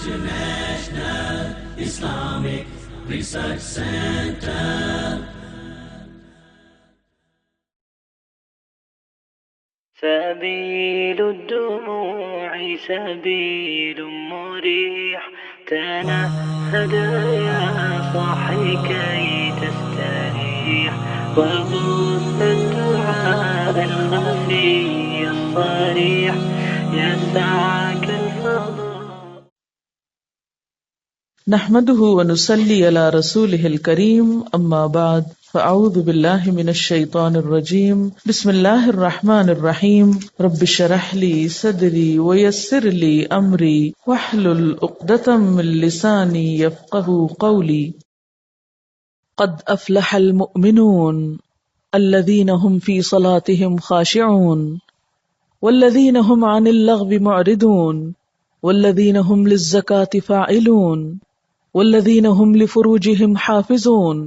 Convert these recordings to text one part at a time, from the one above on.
International Islamic Research Center. سبيل الدموع سبيل مريح تنهد يا صاحي كي تستريح وبث الدعاء الخفي الصريح يسعك الفضاء. نحمده ونصلي على رسوله الكريم اما بعد فاعوذ بالله من الشيطان الرجيم بسم الله الرحمن الرحيم رب اشرح لي صدري ويسر لي امري واحلل عقدة من لساني يفقهوا قولي. قد افلح المؤمنون الذين هم في صلاتهم خاشعون والذين هم عن اللغو معرضون والذين هم للزكاة فاعلون والذين هم لفروجهم حافظون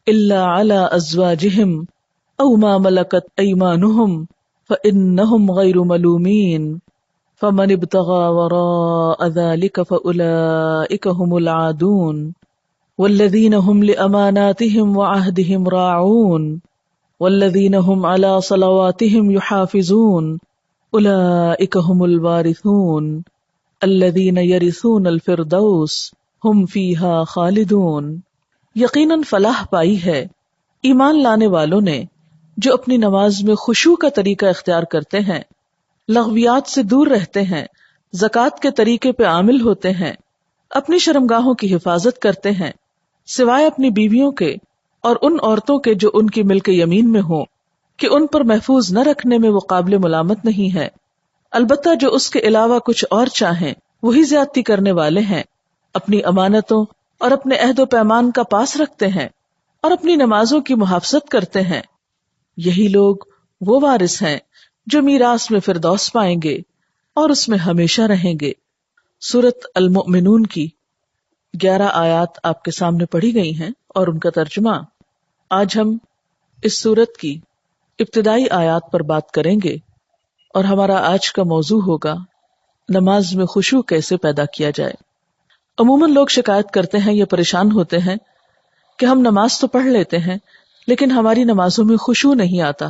إلا على أزواجهم أو ما ملكت أيمانهم فإنهم غير ملومين فمن ابتغى وراء ذلك فأولئك هم العادون والذين هم لأماناتهم وعهدهم راعون والذين هم على صلواتهم يحافظون أولئك هم الوارثون الذين يرثون الفردوس ہم فیہا خالدون. یقیناً فلاح پائی ہے ایمان لانے والوں نے جو اپنی نماز میں خشوع کا طریقہ اختیار کرتے ہیں، لغویات سے دور رہتے ہیں، زکوٰۃ کے طریقے پہ عامل ہوتے ہیں، اپنی شرمگاہوں کی حفاظت کرتے ہیں سوائے اپنی بیویوں کے اور ان عورتوں کے جو ان کی ملک یمین میں ہوں کہ ان پر محفوظ نہ رکھنے میں وہ قابل ملامت نہیں ہے، البتہ جو اس کے علاوہ کچھ اور چاہیں وہی زیادتی کرنے والے ہیں، اپنی امانتوں اور اپنے عہد و پیمان کا پاس رکھتے ہیں اور اپنی نمازوں کی محافظت کرتے ہیں. یہی لوگ وہ وارث ہیں جو میراث میں فردوس پائیں گے اور اس میں ہمیشہ رہیں گے. سورۃ المؤمنون کی 11 آیات آپ کے سامنے پڑھی گئی ہیں اور ان کا ترجمہ. آج ہم اس سورت کی ابتدائی آیات پر بات کریں گے اور ہمارا آج کا موضوع ہوگا نماز میں خشوع کیسے پیدا کیا جائے. عموماً لوگ شکایت کرتے ہیں یا پریشان ہوتے ہیں کہ ہم نماز تو پڑھ لیتے ہیں لیکن ہماری نمازوں میں خشوع نہیں آتا،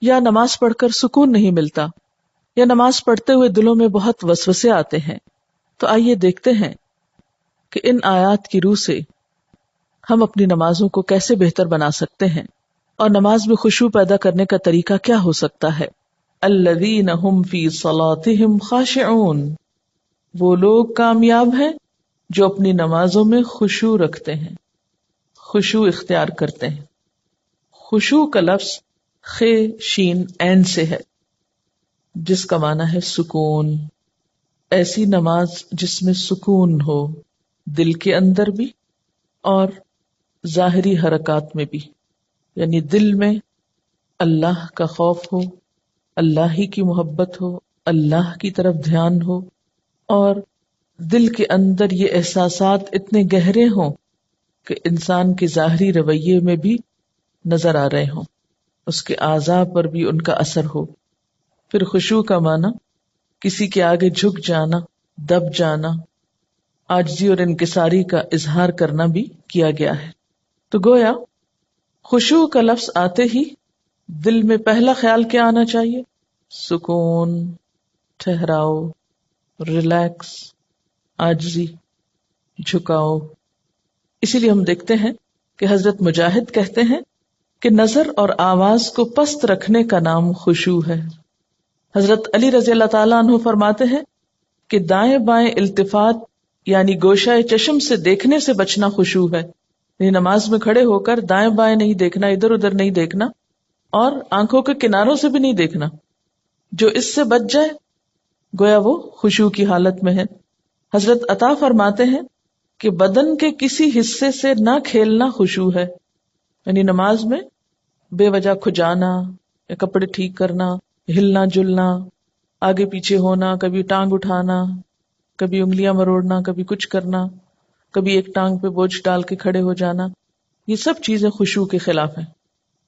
یا نماز پڑھ کر سکون نہیں ملتا، یا نماز پڑھتے ہوئے دلوں میں بہت وسوسے آتے ہیں. تو آئیے دیکھتے ہیں کہ ان آیات کی روح سے ہم اپنی نمازوں کو کیسے بہتر بنا سکتے ہیں اور نماز میں خشوع پیدا کرنے کا طریقہ کیا ہو سکتا ہے. الذین هم فی صلاتهم خاشعون، وہ لوگ کامیاب ہیں جو اپنی نمازوں میں خشوع رکھتے ہیں، خشوع اختیار کرتے ہیں. خشوع کا لفظ خ شین عین سے ہے جس کا معنی ہے سکون. ایسی نماز جس میں سکون ہو، دل کے اندر بھی اور ظاہری حرکات میں بھی، یعنی دل میں اللہ کا خوف ہو، اللہ ہی کی محبت ہو، اللہ کی طرف دھیان ہو، اور دل کے اندر یہ احساسات اتنے گہرے ہوں کہ انسان کے ظاہری رویے میں بھی نظر آ رہے ہوں، اس کے اعضاء پر بھی ان کا اثر ہو. پھر خشوع کا معنی کسی کے آگے جھک جانا، دب جانا، عاجزی اور انکساری کا اظہار کرنا بھی کیا گیا ہے. تو گویا خشوع کا لفظ آتے ہی دل میں پہلا خیال کیا آنا چاہیے؟ سکون، ٹھہراؤ، ریلیکس، عاجزی، جھکاؤ. اسی لیے ہم دیکھتے ہیں کہ حضرت مجاہد کہتے ہیں کہ نظر اور آواز کو پست رکھنے کا نام خشوع ہے. حضرت علی رضی اللہ تعالیٰ عنہ فرماتے ہیں کہ دائیں بائیں التفات یعنی گوشہ چشم سے دیکھنے سے بچنا خشوع ہے. یعنی نماز میں کھڑے ہو کر دائیں بائیں نہیں دیکھنا، ادھر ادھر نہیں دیکھنا، اور آنکھوں کے کناروں سے بھی نہیں دیکھنا. جو اس سے بچ جائے گویا وہ خشوع کی حالت میں ہے. حضرت عطا فرماتے ہیں کہ بدن کے کسی حصے سے نہ کھیلنا خشوع ہے. یعنی نماز میں بے وجہ کھجانا یا کپڑے ٹھیک کرنا، ہلنا جلنا، آگے پیچھے ہونا، کبھی ٹانگ اٹھانا، کبھی انگلیاں مروڑنا، کبھی کچھ کرنا، کبھی ایک ٹانگ پہ بوجھ ڈال کے کھڑے ہو جانا، یہ سب چیزیں خشوع کے خلاف ہیں.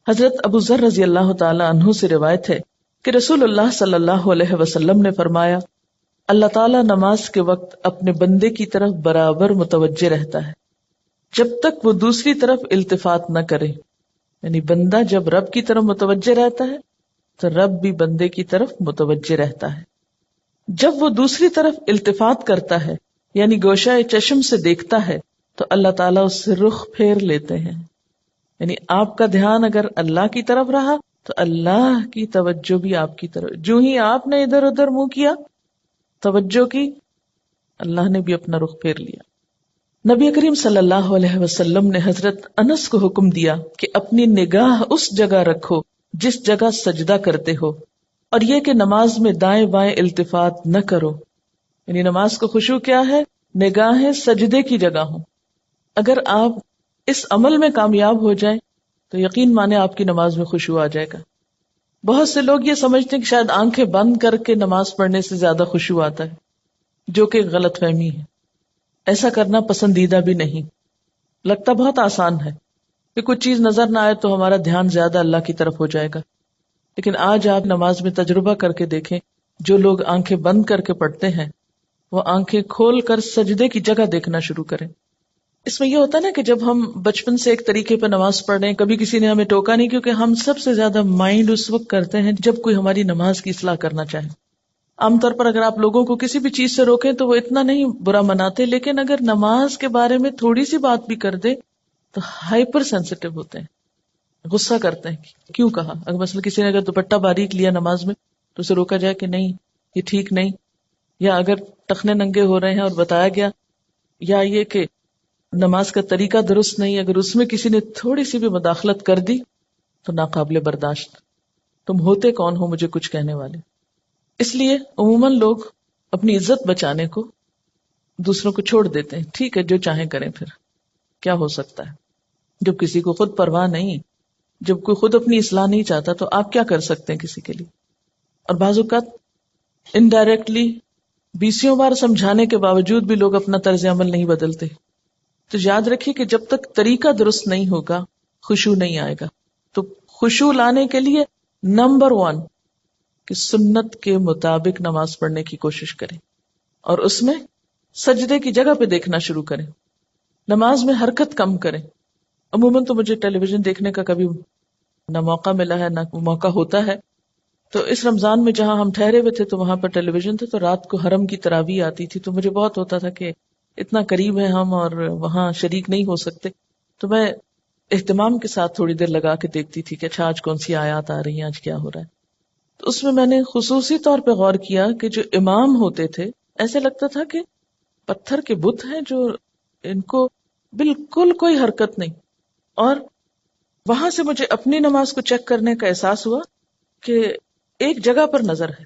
حضرت ابو ذر رضی اللہ تعالی عنہ سے روایت ہے کہ رسول اللہ صلی اللہ علیہ وسلم نے فرمایا اللہ تعالیٰ نماز کے وقت اپنے بندے کی طرف برابر متوجہ رہتا ہے جب تک وہ دوسری طرف التفات نہ کرے. یعنی بندہ جب رب کی طرف متوجہ رہتا ہے تو رب بھی بندے کی طرف متوجہ رہتا ہے. جب وہ دوسری طرف التفات کرتا ہے یعنی گوشہ چشم سے دیکھتا ہے تو اللہ تعالیٰ اس سے رخ پھیر لیتے ہیں. یعنی آپ کا دھیان اگر اللہ کی طرف رہا تو اللہ کی توجہ بھی آپ کی طرف. جو ہی آپ نے ادھر ادھر منہ کیا توجہ کی، اللہ نے بھی اپنا رخ پھیر لیا. نبی کریم صلی اللہ علیہ وسلم نے حضرت انس کو حکم دیا کہ اپنی نگاہ اس جگہ رکھو جس جگہ سجدہ کرتے ہو، اور یہ کہ نماز میں دائیں بائیں التفات نہ کرو. یعنی نماز کو خشوع کیا ہے؟ نگاہیں سجدے کی جگہ ہوں. اگر آپ اس عمل میں کامیاب ہو جائیں تو یقین مانے آپ کی نماز میں خشوع آ جائے گا. بہت سے لوگ یہ سمجھتے ہیں کہ شاید آنکھیں بند کر کے نماز پڑھنے سے زیادہ خشوع آتا ہے، جو کہ غلط فہمی ہے. ایسا کرنا پسندیدہ بھی نہیں. لگتا بہت آسان ہے کہ کچھ چیز نظر نہ آئے تو ہمارا دھیان زیادہ اللہ کی طرف ہو جائے گا، لیکن آج آپ نماز میں تجربہ کر کے دیکھیں، جو لوگ آنکھیں بند کر کے پڑھتے ہیں وہ آنکھیں کھول کر سجدے کی جگہ دیکھنا شروع کریں. اس میں یہ ہوتا ہے نا کہ جب ہم بچپن سے ایک طریقے پہ نماز پڑھ رہے ہیں، کبھی کسی نے ہمیں ٹوکا نہیں، کیونکہ ہم سب سے زیادہ مائنڈ اس وقت کرتے ہیں جب کوئی ہماری نماز کی اصلاح کرنا چاہے. عام طور پر اگر آپ لوگوں کو کسی بھی چیز سے روکیں تو وہ اتنا نہیں برا مناتے، لیکن اگر نماز کے بارے میں تھوڑی سی بات بھی کر دے تو ہائپر سینسٹیو ہوتے ہیں، غصہ کرتے ہیں کہ کیوں کہا. اگر مثلا کسی نے اگر دوپٹہ باریک لیا نماز میں تو اسے روکا جائے کہ نہیں یہ ٹھیک نہیں، یا اگر ٹخنے ننگے ہو رہے ہیں اور بتایا گیا، یا یہ کہ نماز کا طریقہ درست نہیں، اگر اس میں کسی نے تھوڑی سی بھی مداخلت کر دی تو ناقابل برداشت. تم ہوتے کون ہو مجھے کچھ کہنے والے. اس لیے عموماً لوگ اپنی عزت بچانے کو دوسروں کو چھوڑ دیتے ہیں. ٹھیک ہے جو چاہیں کریں، پھر کیا ہو سکتا ہے. جب کسی کو خود پرواہ نہیں، جب کوئی خود اپنی اصلاح نہیں چاہتا تو آپ کیا کر سکتے ہیں کسی کے لیے. اور بعض اوقات انڈائریکٹلی 20 بار سمجھانے کے باوجود بھی لوگ اپنا طرز عمل نہیں بدلتے. تو یاد رکھیے کہ جب تک طریقہ درست نہیں ہوگا خشوع نہیں آئے گا. تو خشوع لانے کے لیے نمبر 1 کہ سنت کے مطابق نماز پڑھنے کی کوشش کریں، اور اس میں سجدے کی جگہ پہ دیکھنا شروع کریں. نماز میں حرکت کم کریں. عموماً تو مجھے ٹیلی ویژن دیکھنے کا کبھی نہ موقع ملا ہے نہ موقع ہوتا ہے. تو اس رمضان میں جہاں ہم ٹھہرے ہوئے تھے تو وہاں پر ٹیلی ویژن تھے، تو رات کو حرم کی تراویح آتی تھی، تو مجھے بہت ہوتا تھا کہ اتنا قریب ہے ہم اور وہاں شریک نہیں ہو سکتے. تو میں اہتمام کے ساتھ تھوڑی دیر لگا کے دیکھتی تھی کہ اچھا آج کون سی آیات آ رہی ہیں، آج کیا ہو رہا ہے. تو اس میں نے خصوصی طور پہ غور کیا کہ جو امام ہوتے تھے ایسے لگتا تھا کہ پتھر کے بت ہیں جو ان کو بالکل کوئی حرکت نہیں. اور وہاں سے مجھے اپنی نماز کو چیک کرنے کا احساس ہوا کہ ایک جگہ پر نظر ہے.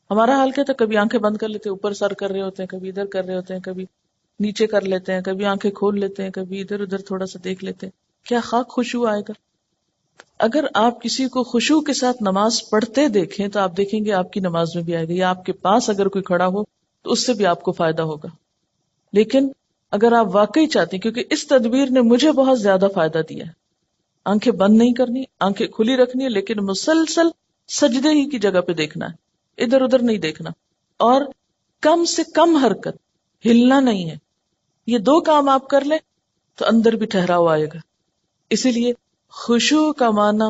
ہمارا حال کیا تھا، کبھی آنکھیں بند کر لیتے ہیں، اوپر سر کر رہے ہوتے ہیں، کبھی ادھر کر رہے ہوتے ہیں، کبھی نیچے کر لیتے ہیں، کبھی آنکھیں کھول لیتے ہیں، کبھی ادھر ادھر تھوڑا سا دیکھ لیتے ہیں. کیا خاک خشوع آئے گا؟ اگر آپ کسی کو خشوع کے ساتھ نماز پڑھتے دیکھیں تو آپ دیکھیں گے آپ کی نماز میں بھی آئے گا، یا آپ کے پاس اگر کوئی کھڑا ہو تو اس سے بھی آپ کو فائدہ ہوگا. لیکن اگر آپ واقعی چاہتے ہیں، کیونکہ اس تدبیر نے مجھے بہت زیادہ فائدہ دیا ہے، آنکھیں بند نہیں کرنی، آنکھیں کھلی رکھنی ہے، لیکن مسلسل سجدے ہی کی جگہ پہ دیکھنا ہے، ادھر ادھر نہیں دیکھنا، اور کم سے کم حرکت، ہلنا نہیں ہے. یہ 2 کام آپ کر لیں تو اندر بھی ٹھہراؤ آئے گا. اسی لیے خشوع کا معنی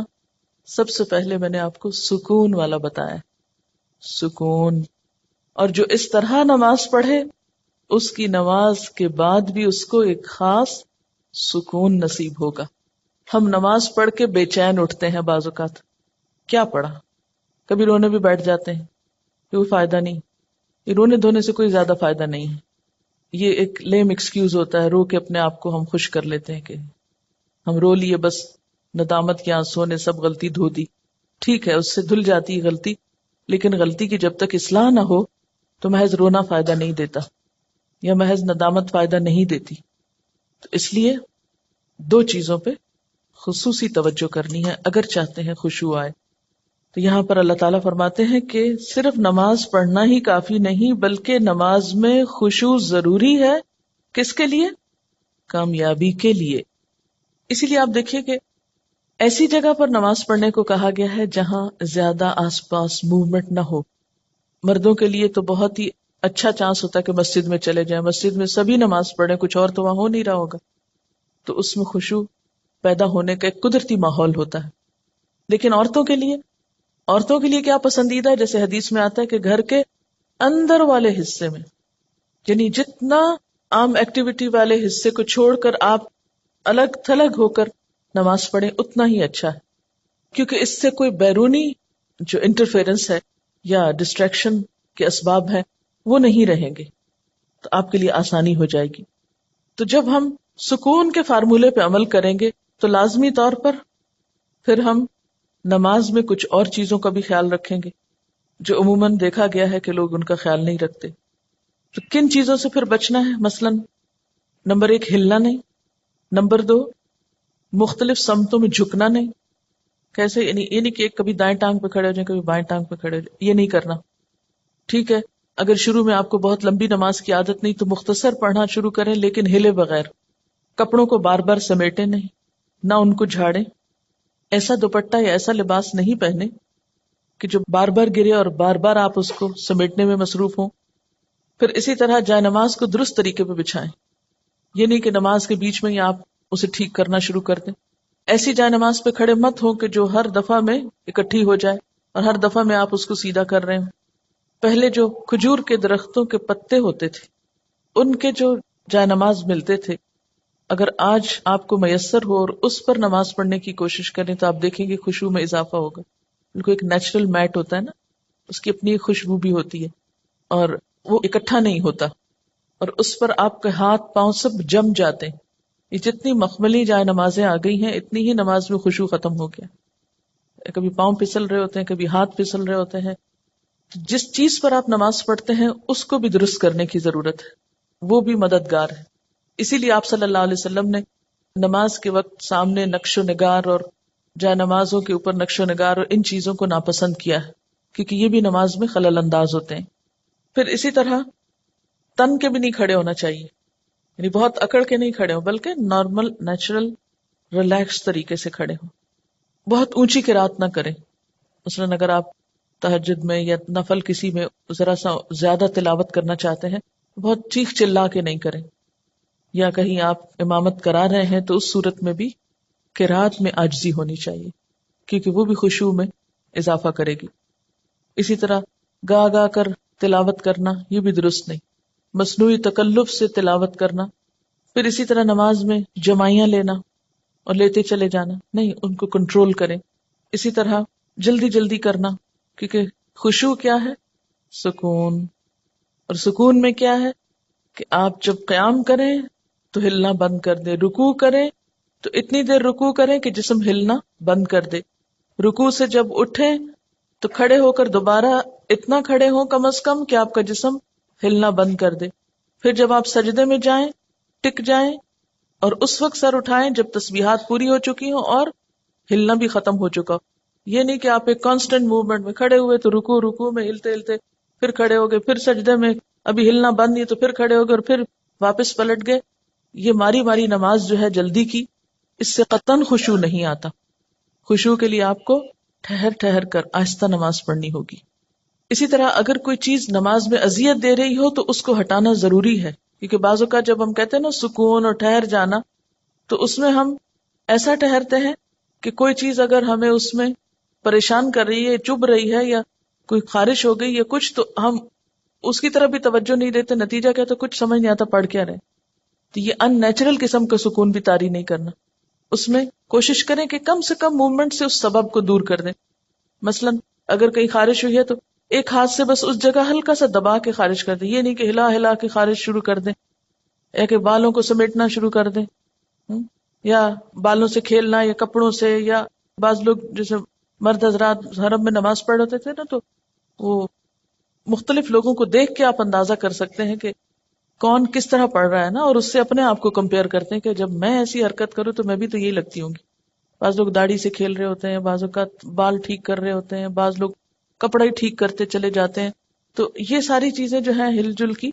سب سے پہلے میں نے آپ کو سکون والا بتایا. سکون. اور جو اس طرح نماز پڑھے اس کی نماز کے بعد بھی اس کو ایک خاص سکون نصیب ہوگا. ہم نماز پڑھ کے بے چین اٹھتے ہیں بعض اوقات، کیا پڑھا، کبھی رونے بھی بیٹھ جاتے ہیں، کوئی فائدہ نہیں. یہ رونے دھونے سے کوئی زیادہ فائدہ نہیں ہے. یہ ایک لیم ایکسکیوز ہوتا ہے، رو کے اپنے آپ کو ہم خوش کر لیتے ہیں کہ ہم رو لیے، بس ندامت کے آنسوں نے سب غلطی دھو دی. ٹھیک ہے، اس سے دھل جاتی ہے غلطی، لیکن غلطی کی جب تک اصلاح نہ ہو تو محض رونا فائدہ نہیں دیتا، یا محض ندامت فائدہ نہیں دیتی. تو اس لیے 2 چیزوں پہ خصوصی توجہ کرنی ہے اگر چاہتے ہیں خشوع آئے. تو یہاں پر اللہ تعالیٰ فرماتے ہیں کہ صرف نماز پڑھنا ہی کافی نہیں، بلکہ نماز میں خشوع ضروری ہے. کس کے لیے؟ کامیابی کے لیے. اسی لیے آپ دیکھیے کہ ایسی جگہ پر نماز پڑھنے کو کہا گیا ہے جہاں زیادہ آس پاس موومنٹ نہ ہو. مردوں کے لیے تو بہت ہی اچھا چانس ہوتا ہے کہ مسجد میں چلے جائیں، مسجد میں سبھی نماز پڑھیں، کچھ اور تو وہاں ہو نہیں رہا ہوگا، تو اس میں خشوع پیدا ہونے کا ایک قدرتی ماحول ہوتا ہے. لیکن عورتوں کے لیے کیا پسندیدہ ہے؟ جیسے حدیث میں آتا ہے کہ گھر کے اندر والے حصے میں، یعنی جتنا عام ایکٹیویٹی والے حصے کو چھوڑ کر آپ الگ تھلگ ہو کر نماز پڑھیں اتنا ہی اچھا ہے، کیونکہ اس سے کوئی بیرونی جو انٹرفیرنس ہے یا ڈسٹریکشن کے اسباب ہیں وہ نہیں رہیں گے، تو آپ کے لیے آسانی ہو جائے گی. تو جب ہم سکون کے فارمولے پہ عمل کریں گے تو لازمی طور پر پھر ہم نماز میں کچھ اور چیزوں کا بھی خیال رکھیں گے جو عموماً دیکھا گیا ہے کہ لوگ ان کا خیال نہیں رکھتے. تو کن چیزوں سے پھر بچنا ہے؟ مثلاً نمبر 1 ہلنا نہیں، نمبر 2 مختلف سمتوں میں جھکنا نہیں. کیسے؟ یعنی یہ نہیں کہ کبھی دائیں ٹانگ پہ کھڑے ہو جائیں کبھی بائیں ٹانگ پہ کھڑے ہو جائیں، یہ نہیں کرنا. ٹھیک ہے، اگر شروع میں آپ کو بہت لمبی نماز کی عادت نہیں تو مختصر پڑھنا شروع کریں لیکن ہلے بغیر. کپڑوں کو بار بار سمیٹیں نہیں، نہ ان کو جھاڑیں. ایسا دوپٹہ یا ایسا لباس نہیں پہنے کہ جو بار بار گرے اور بار بار آپ اس کو سمیٹنے میں مصروف ہوں. پھر اسی طرح جائے نماز کو درست طریقے پہ بچھائیں. یہ نہیں کہ نماز کے بیچ میں ہی آپ اسے ٹھیک کرنا شروع کر دیں. ایسی جائے نماز پہ کھڑے مت ہو کہ جو ہر دفعہ میں اکٹھی ہو جائے اور ہر دفعہ میں آپ اس کو سیدھا کر رہے ہوں. پہلے جو کھجور کے درختوں کے پتے ہوتے تھے ان کے جو جائے نماز ملتے تھے، اگر آج آپ کو میسر ہو اور اس پر نماز پڑھنے کی کوشش کریں تو آپ دیکھیں گے خشوع میں اضافہ ہوگا. بالکل ایک نیچرل میٹ ہوتا ہے نا، اس کی اپنی خوشبو بھی ہوتی ہے اور وہ اکٹھا نہیں ہوتا، اور اس پر آپ کے ہاتھ پاؤں سب جم جاتے ہیں. یہ جتنی مخملی جائے نمازیں آ گئی ہیں اتنی ہی نماز میں خشوع ختم ہو گیا. کبھی پاؤں پھسل رہے ہوتے ہیں، کبھی ہاتھ پھسل رہے ہوتے ہیں. جس چیز پر آپ نماز پڑھتے ہیں اس کو بھی درست کرنے کی ضرورت ہے، وہ بھی مددگار ہے. اسی لیے آپ صلی اللہ علیہ وسلم نے نماز کے وقت سامنے نقش و نگار اور جائے نمازوں کے اوپر نقش و نگار اور ان چیزوں کو ناپسند کیا ہے، کیونکہ یہ بھی نماز میں خلل انداز ہوتے ہیں. پھر اسی طرح تن کے بھی نہیں کھڑے ہونا چاہیے، یعنی بہت اکڑ کے نہیں کھڑے ہوں بلکہ نارمل نیچرل ریلیکس طریقے سے کھڑے ہوں. بہت اونچی قرات نہ کریں. مثلاً اگر آپ تہجد میں یا نفل کسی میں ذرا سا زیادہ تلاوت کرنا چاہتے ہیں بہت چیخ چلا کے نہیں کریں. یا کہیں آپ امامت کرا رہے ہیں تو اس صورت میں بھی قرات میں عاجزی ہونی چاہیے کیونکہ وہ بھی خشوع میں اضافہ کرے گی. اسی طرح گا گا کر تلاوت کرنا یہ بھی درست نہیں. مصنوعی تکلف سے تلاوت کرنا. پھر اسی طرح نماز میں جمائیاں لینا اور لیتے چلے جانا نہیں، ان کو کنٹرول کریں. اسی طرح جلدی جلدی کرنا، کیونکہ خشوع کیا ہے؟ سکون. اور سکون میں کیا ہے کہ آپ جب قیام کریں تو ہلنا بند کر دیں، رکوع کریں تو اتنی دیر رکوع کریں کہ جسم ہلنا بند کر دے. رکوع سے جب اٹھیں تو کھڑے ہو کر دوبارہ اتنا کھڑے ہوں کم از کم کہ آپ کا جسم ہلنا بند کر دے. پھر جب آپ سجدے میں جائیں ٹک جائیں اور اس وقت سر اٹھائیں جب تسبیحات پوری ہو چکی ہوں اور ہلنا بھی ختم ہو چکا ہو. یہ نہیں کہ آپ ایک کانسٹنٹ موومنٹ میں کھڑے ہوئے تو رکوع میں ہلتے ہلتے پھر کھڑے ہو گئے، پھر سجدے میں ابھی ہلنا بند نہیں تو پھر کھڑے ہو گئے اور پھر واپس پلٹ گئے. یہ ماری ماری نماز جو ہے جلدی کی، اس سے قطعاً خشوع نہیں آتا. خشوع کے لیے آپ کو ٹھہر ٹھہر کر آہستہ نماز پڑھنی ہوگی. اسی طرح اگر کوئی چیز نماز میں اذیت دے رہی ہو تو اس کو ہٹانا ضروری ہے، کیونکہ بعض اوقات جب ہم کہتے ہیں نا سکون اور ٹھہر جانا تو اس میں ہم ایسا ٹھہرتے ہیں کہ کوئی چیز اگر ہمیں اس میں پریشان کر رہی ہے، چبھ رہی ہے یا کوئی خارش ہو گئی یا کچھ، تو ہم اس کی طرف بھی توجہ نہیں دیتے. نتیجہ کیا؟ تو کچھ سمجھ نہیں آتا پڑھ کیا رہے. تو یہ ان نیچرل قسم کا سکون بھی طاری نہیں کرنا. اس میں کوشش کریں کہ کم سے کم موومنٹ سے اس سبب کو دور کر دیں. مثلاً اگر کہیں خارش ہوئی ہے تو ایک ہاتھ سے بس اس جگہ ہلکا سا دبا کے خارش کر دیں. یہ نہیں کہ ہلا ہلا کے خارش شروع کر دیں یا کہ بالوں کو سمیٹنا شروع کر دیں یا بالوں سے کھیلنا یا کپڑوں سے. یا بعض لوگ جیسے مرد حضرات حرم میں نماز پڑھ ہوتے تھے نا، تو وہ مختلف لوگوں کو دیکھ کے آپ اندازہ کر سکتے ہیں کہ کون کس طرح پڑھ رہا ہے نا، اور اس سے اپنے آپ کو کمپیئر کرتے ہیں کہ جب میں ایسی حرکت کروں تو میں بھی تو یہی لگتی ہوں گی. بعض لوگ داڑھی سے کھیل رہے ہوتے ہیں، بعض اوقات بال ٹھیک کر رہے ہوتے ہیں، بعض لوگ کپڑا ہی ٹھیک کرتے چلے جاتے ہیں. تو یہ ساری چیزیں جو ہیں ہل جل کی،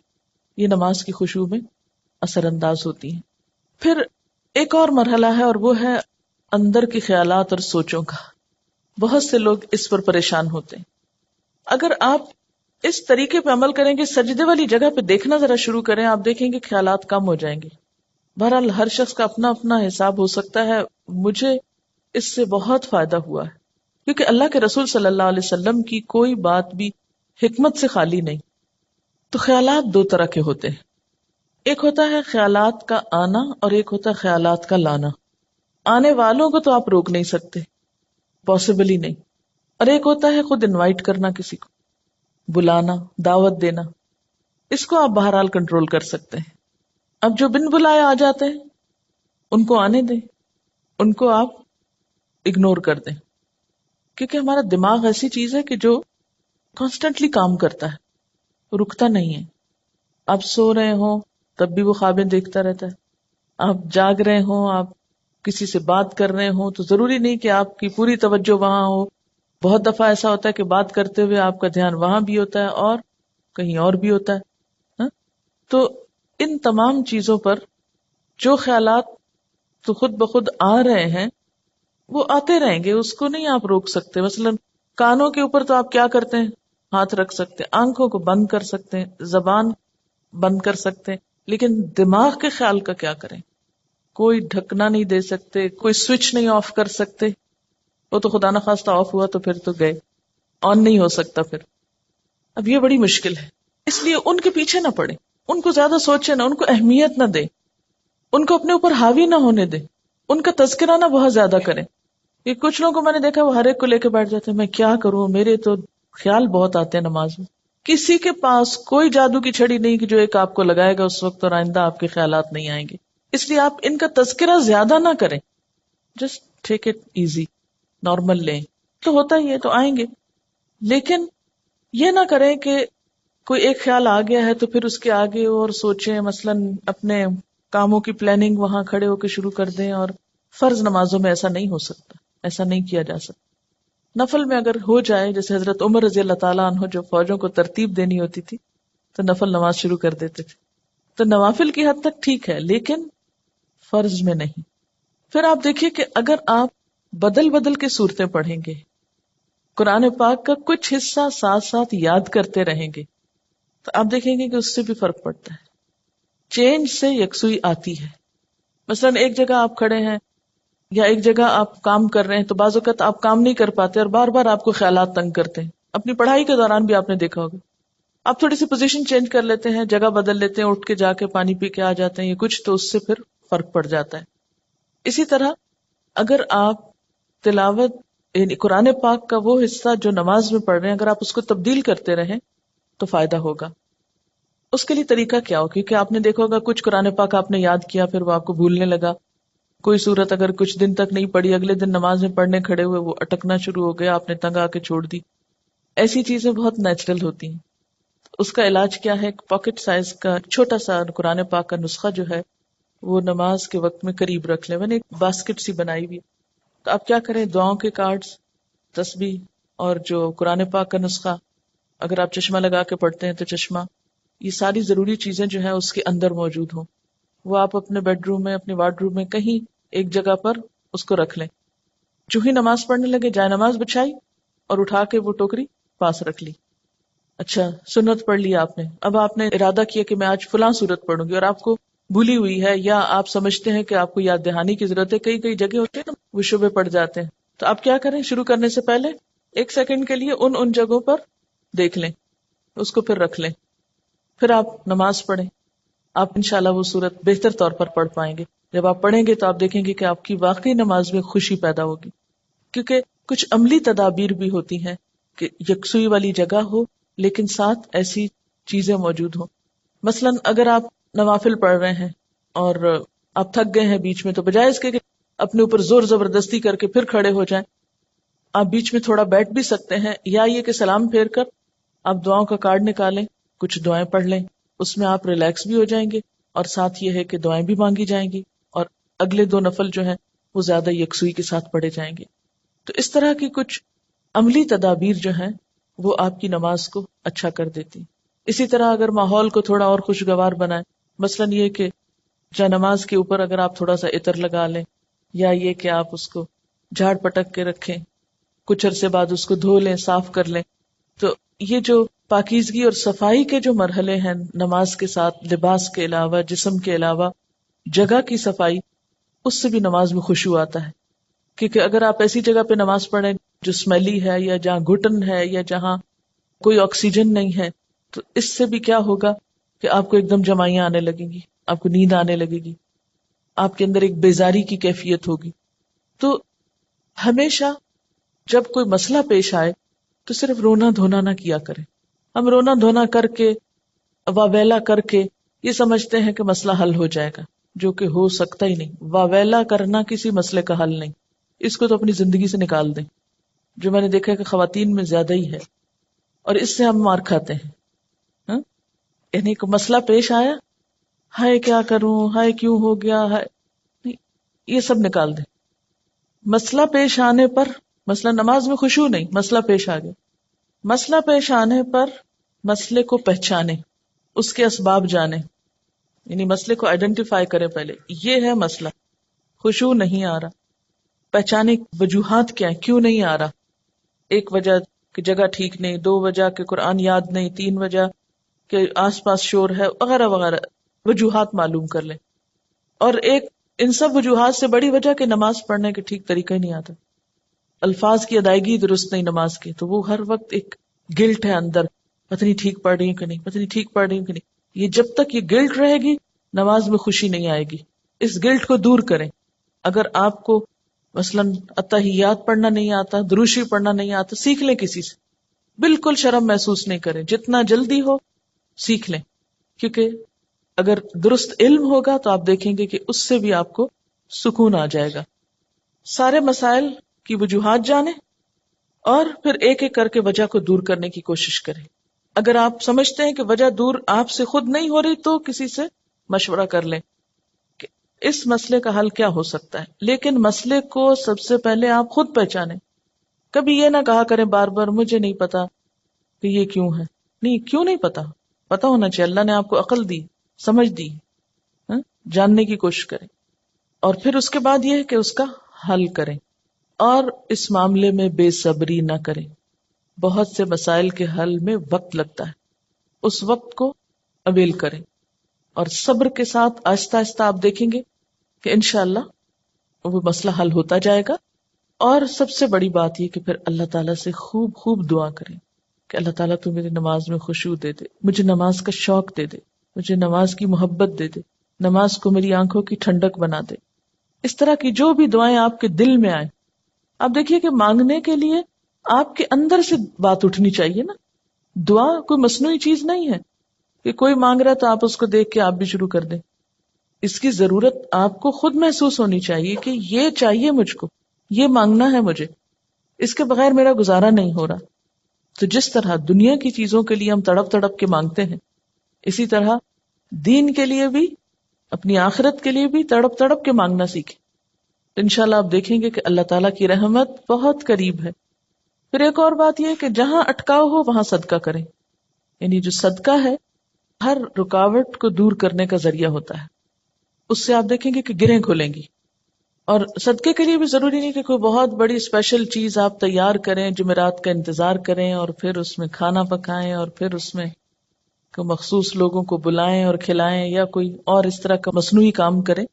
یہ نماز کی خشوع میں اثر انداز ہوتی ہیں. پھر ایک اور مرحلہ ہے اور وہ ہے اندر کے خیالات اور سوچوں کا. بہت سے لوگ اس پر پریشان ہوتے ہیں. اگر آپ اس طریقے پہ عمل کریں گے، سجدے والی جگہ پہ دیکھنا ذرا شروع کریں، آپ دیکھیں گے خیالات کم ہو جائیں گے. بہرحال ہر شخص کا اپنا اپنا حساب ہو سکتا ہے. مجھے اس سے بہت فائدہ ہوا ہے، کیونکہ اللہ کے رسول صلی اللہ علیہ وسلم کی کوئی بات بھی حکمت سے خالی نہیں. تو خیالات دو طرح کے ہوتے ہیں، ایک ہوتا ہے خیالات کا آنا اور ایک ہوتا ہے خیالات کا لانا. آنے والوں کو تو آپ روک نہیں سکتے، پاسبل ہی نہیں. اور ایک ہوتا ہے خود انوائٹ کرنا، کسی کو بلانا، دعوت دینا. اس کو آپ بہرحال کنٹرول کر سکتے ہیں. اب جو بن بلائے آ جاتے ہیں ان کو آنے دیں، ان کو آپ اگنور کر دیں، کیونکہ ہمارا دماغ ایسی چیز ہے کہ جو کانسٹنٹلی کام کرتا ہے، رکتا نہیں ہے. آپ سو رہے ہوں تب بھی وہ خوابیں دیکھتا رہتا ہے، آپ جاگ رہے ہوں، آپ کسی سے بات کر رہے ہوں تو ضروری نہیں کہ آپ کی پوری توجہ وہاں ہو. بہت دفعہ ایسا ہوتا ہے کہ بات کرتے ہوئے آپ کا دھیان وہاں بھی ہوتا ہے اور کہیں اور بھی ہوتا ہے. ہاں؟ تو ان تمام چیزوں پر جو خیالات تو خود بخود آ رہے ہیں وہ آتے رہیں گے، اس کو نہیں آپ روک سکتے. مثلا کانوں کے اوپر تو آپ کیا کرتے ہیں، ہاتھ رکھ سکتے ہیں، آنکھوں کو بند کر سکتے ہیں، زبان بند کر سکتے ہیں، لیکن دماغ کے خیال کا کیا کریں؟ کوئی ڈھکنا نہیں دے سکتے، کوئی سوئچ نہیں آف کر سکتے. وہ تو خدا نخواستہ آف ہوا تو پھر تو گئے، آن نہیں ہو سکتا پھر. اب یہ بڑی مشکل ہے، اس لیے ان کے پیچھے نہ پڑے، ان کو زیادہ سوچے نہ، ان کو اہمیت نہ دے، ان کو اپنے اوپر حاوی نہ ہونے دے، ان کا تذکرہ نہ بہت زیادہ کریں. یہ کچھ لوگوں کو میں نے دیکھا وہ ہر ایک کو لے کے بیٹھ جاتے ہیں، میں کیا کروں، میرے تو خیال بہت آتے ہیں نماز میں. کسی کے پاس کوئی جادو کی چھڑی نہیں کہ جو ایک آپ کو لگائے گا اس وقت اور آئندہ آپ کے خیالات نہیں آئیں گے. اس لیے آپ ان کا تذکرہ زیادہ نہ کریں، just take it easy, normal لیں. تو ہوتا ہی ہے تو آئیں گے، لیکن یہ نہ کریں کہ کوئی ایک خیال آ گیا ہے تو پھر اس کے آگے اور سوچیں. مثلاً اپنے کاموں کی پلاننگ وہاں کھڑے ہو کے شروع کر دیں. اور فرض نمازوں میں ایسا نہیں ہو سکتا، ایسا نہیں کیا جا سکتا. نفل میں اگر ہو جائے، جیسے حضرت عمر رضی اللہ تعالیٰ عنہ جو فوجوں کو ترتیب دینی ہوتی تھی تو نفل نماز شروع کر دیتے تھے. تو نوافل کی حد تک ٹھیک ہے، لیکن فرض میں نہیں. پھر آپ دیکھیے کہ اگر آپ بدل بدل کے صورتیں پڑھیں گے، قرآن پاک کا کچھ حصہ ساتھ ساتھ یاد کرتے رہیں گے، تو آپ دیکھیں گے کہ اس سے بھی فرق پڑتا ہے. چینج سے یکسوئی آتی ہے. مثلاً ایک جگہ آپ کھڑے ہیں یا ایک جگہ آپ کام کر رہے ہیں تو بعض اوقات آپ کام نہیں کر پاتے اور بار بار آپ کو خیالات تنگ کرتے ہیں. اپنی پڑھائی کے دوران بھی آپ نے دیکھا ہوگا، آپ تھوڑی سی پوزیشن چینج کر لیتے ہیں، جگہ بدل لیتے ہیں، اٹھ کے جا کے پانی پی کے آ جاتے ہیں، یہ کچھ تو اس سے پھر فرق پڑ جاتا ہے. اسی طرح اگر آپ تلاوت یعنی قرآن پاک کا وہ حصہ جو نماز میں پڑھ رہے ہیں اگر آپ اس کو تبدیل کرتے رہیں تو فائدہ ہوگا. اس کے لیے طریقہ کیا ہو؟ کیونکہ آپ نے دیکھا ہوگا کچھ قرآن پاک آپ نے یاد کیا پھر وہ آپ کو بھولنے لگا. کوئی صورت اگر کچھ دن تک نہیں پڑھی، اگلے دن نماز میں پڑھنے کھڑے ہوئے وہ اٹکنا شروع ہو گیا، آپ نے تنگ آ کے چھوڑ دی. ایسی چیزیں بہت نیچرل ہوتی ہیں. اس کا علاج کیا ہے؟ پاکٹ سائز کا چھوٹا سا قرآن پاک کا نسخہ جو ہے وہ نماز کے وقت میں قریب رکھ لیں. میں نے ایک باسکٹ سی بنائی ہوئی، تو آپ کیا کریں، دعاؤں کے کارڈز، تسبیح اور جو قرآن پاک کا نسخہ، اگر آپ چشمہ لگا کے پڑھتے ہیں تو چشمہ، یہ ساری ضروری چیزیں جو ہیں اس کے اندر موجود ہوں. وہ آپ اپنے بیڈ روم میں، اپنے وارڈ روم میں کہیں ایک جگہ پر اس کو رکھ لیں. جو ہی نماز پڑھنے لگے جائے نماز بچھائی اور اٹھا کے وہ ٹوکری پاس رکھ لی. اچھا سنت پڑھ لی آپ نے، اب آپ نے ارادہ کیا کہ میں آج فلاں سورت پڑھوں گی اور آپ کو بھولی ہوئی ہے یا آپ سمجھتے ہیں کہ آپ کو یاد دہانی کی ضرورت ہے. کئی جگہ ہوتے ہیں نا وہ شبے پڑ جاتے ہیں. تو آپ کیا کریں، شروع کرنے سے پہلے 1 سیکنڈ کے لیے ان جگہوں پر دیکھ لیں، اس کو پھر رکھ لیں، پھر آپ نماز پڑھیں. آپ انشاءاللہ وہ سورت بہتر طور پر پڑھ پائیں گے. جب آپ پڑھیں گے تو آپ دیکھیں گے کہ آپ کی واقعی نماز میں خوشی پیدا ہوگی. کیونکہ کچھ عملی تدابیر بھی ہوتی ہیں کہ یکسوئی والی جگہ ہو لیکن ساتھ ایسی چیزیں موجود ہوں. مثلاً اگر آپ نوافل پڑھ رہے ہیں اور آپ تھک گئے ہیں بیچ میں، تو بجائے اس کے کہ اپنے اوپر زور زبردستی کر کے پھر کھڑے ہو جائیں، آپ بیچ میں تھوڑا بیٹھ بھی سکتے ہیں، یا یہ کہ سلام پھیر کر آپ دعاؤں کا کارڈ نکالیں، کچھ دعائیں پڑھ لیں. اس میں آپ ریلیکس بھی ہو جائیں گے اور ساتھ یہ ہے کہ دعائیں بھی مانگی جائیں گی اور اگلے 2 نفل جو ہیں وہ زیادہ یکسوئی کے ساتھ پڑھے جائیں گے. تو اس طرح کی کچھ عملی تدابیر جو ہیں وہ آپ کی نماز کو اچھا کر دیتی. اسی طرح اگر ماحول کو تھوڑا اور خوشگوار بنائیں، مثلاً یہ کہ جا نماز کے اوپر اگر آپ تھوڑا سا عطر لگا لیں، یا یہ کہ آپ اس کو جھاڑ پٹک کے رکھیں، کچھ عرصے بعد اس کو دھو لیں، صاف کر لیں، تو یہ جو پاکیزگی اور صفائی کے جو مرحلے ہیں نماز کے ساتھ، لباس کے علاوہ، جسم کے علاوہ جگہ کی صفائی، اس سے بھی نماز میں خشوع آتا ہے. کیونکہ اگر آپ ایسی جگہ پہ نماز پڑھیں جو اسمیلی ہے یا جہاں گھٹن ہے یا جہاں کوئی آکسیجن نہیں ہے، تو اس سے بھی کیا ہوگا کہ آپ کو ایک دم جمائیاں آنے لگیں گی، آپ کو نیند آنے لگے گی، آپ کے اندر ایک بیزاری کی کیفیت ہوگی. تو ہمیشہ جب کوئی مسئلہ پیش آئے تو صرف رونا دھونا نہ کیا کریں. ہم رونا دھونا کر کے، واویلا کر کے یہ سمجھتے ہیں کہ مسئلہ حل ہو جائے گا، جو کہ ہو سکتا ہی نہیں. واویلا کرنا کسی مسئلے کا حل نہیں، اس کو تو اپنی زندگی سے نکال دیں، جو میں نے دیکھا ہے کہ خواتین میں زیادہ ہی ہے، اور اس سے ہم مار کھاتے ہیں. ہاں؟ یعنی کوئی مسئلہ پیش آیا، ہائے کیا کروں، ہائے کیوں ہو گیا، ہائے نہیں، یہ سب نکال دیں. مسئلہ پیش آنے پر، مسئلہ نماز میں خشوع نہیں، مسئلہ پیش آ گیا، مسئلہ پیش آنے پر مسئلے کو پہچانے، اس کے اسباب جانے، یعنی مسئلے کو آئیڈینٹیفائی کریں. پہلے یہ ہے مسئلہ، خشوع نہیں آ رہا، پہچانے وجوہات کیا ہیں، کیوں نہیں آ رہا. ایک وجہ کہ جگہ ٹھیک نہیں، 2 وجہ کہ قرآن یاد نہیں، 3 وجہ کہ آس پاس شور ہے، وغیرہ وغیرہ وجوہات معلوم کر لیں. اور ایک ان سب وجوہات سے بڑی وجہ کہ نماز پڑھنے کے ٹھیک طریقہ ہی نہیں آتا، الفاظ کی ادائیگی درست نہیں نماز کی، تو وہ ہر وقت ایک گلٹ ہے اندر، پتہ نہیں ٹھیک پڑھ رہی ہوں کہ نہیں، پتہ نہیں ٹھیک پڑھ رہی ہوں کہ نہیں. یہ جب تک یہ گلٹ رہے گی نماز میں خوشی نہیں آئے گی. اس گلٹ کو دور کریں. اگر آپ کو مثلاً اتحیات پڑھنا نہیں آتا، دروشی پڑھنا نہیں آتا، سیکھ لیں کسی سے، بالکل شرم محسوس نہیں کریں، جتنا جلدی ہو سیکھ لیں. کیونکہ اگر درست علم ہوگا تو آپ دیکھیں گے کہ اس سے بھی آپ کو سکون آ جائے گا. سارے مسائل کی وجوہات جانیں اور پھر ایک ایک کر کے وجہ کو دور کرنے کی کوشش کریں. اگر آپ سمجھتے ہیں کہ وجہ دور آپ سے خود نہیں ہو رہی تو کسی سے مشورہ کر لیں کہ اس مسئلے کا حل کیا ہو سکتا ہے. لیکن مسئلے کو سب سے پہلے آپ خود پہچانیں. کبھی یہ نہ کہا کریں بار بار مجھے نہیں پتا کہ یہ کیوں ہے. نہیں، کیوں نہیں پتا، پتا ہونا چاہیے. اللہ نے آپ کو عقل دی، سمجھ دی، جاننے کی کوشش کریں. اور پھر اس کے بعد یہ ہے کہ اس کا حل کریں. اور اس معاملے میں بے صبری نہ کریں. بہت سے مسائل کے حل میں وقت لگتا ہے، اس وقت کو اویل کریں اور صبر کے ساتھ آہستہ آہستہ آپ دیکھیں گے کہ انشاءاللہ وہ مسئلہ حل ہوتا جائے گا. اور سب سے بڑی بات یہ کہ پھر اللہ تعالیٰ سے خوب خوب دعا کریں کہ اللہ تعالیٰ تو میری نماز میں خشوع دے دے، مجھے نماز کا شوق دے دے، مجھے نماز کی محبت دے دے، نماز کو میری آنکھوں کی ٹھنڈک بنا دے. اس طرح کی جو بھی دعائیں آپ کے دل میں آئیں، آپ دیکھیے کہ مانگنے کے لیے آپ کے اندر سے بات اٹھنی چاہیے نا. دعا کوئی مصنوعی چیز نہیں ہے کہ کوئی مانگ رہا تو آپ اس کو دیکھ کے آپ بھی شروع کر دیں. اس کی ضرورت آپ کو خود محسوس ہونی چاہیے کہ یہ چاہیے مجھ کو، یہ مانگنا ہے مجھے، اس کے بغیر میرا گزارا نہیں ہو رہا. تو جس طرح دنیا کی چیزوں کے لیے ہم تڑپ تڑپ کے مانگتے ہیں، اسی طرح دین کے لیے بھی، اپنی آخرت کے لیے بھی تڑپ تڑپ کے مانگنا سیکھیں. تو انشاءاللہ آپ دیکھیں گے کہ اللہ تعالیٰ کی رحمت بہت قریب ہے. پھر ایک اور بات یہ ہے کہ جہاں اٹکاؤ ہو وہاں صدقہ کریں. یعنی جو صدقہ ہے ہر رکاوٹ کو دور کرنے کا ذریعہ ہوتا ہے. اس سے آپ دیکھیں گے کہ گرہیں کھلیں گی. اور صدقے کے لیے بھی ضروری نہیں کہ کوئی بہت بڑی اسپیشل چیز آپ تیار کریں، جمعرات کا انتظار کریں اور پھر اس میں کھانا پکائیں اور پھر اس میں مخصوص لوگوں کو بلائیں اور کھلائیں یا کوئی اور اس طرح کا مصنوعی کام کریں.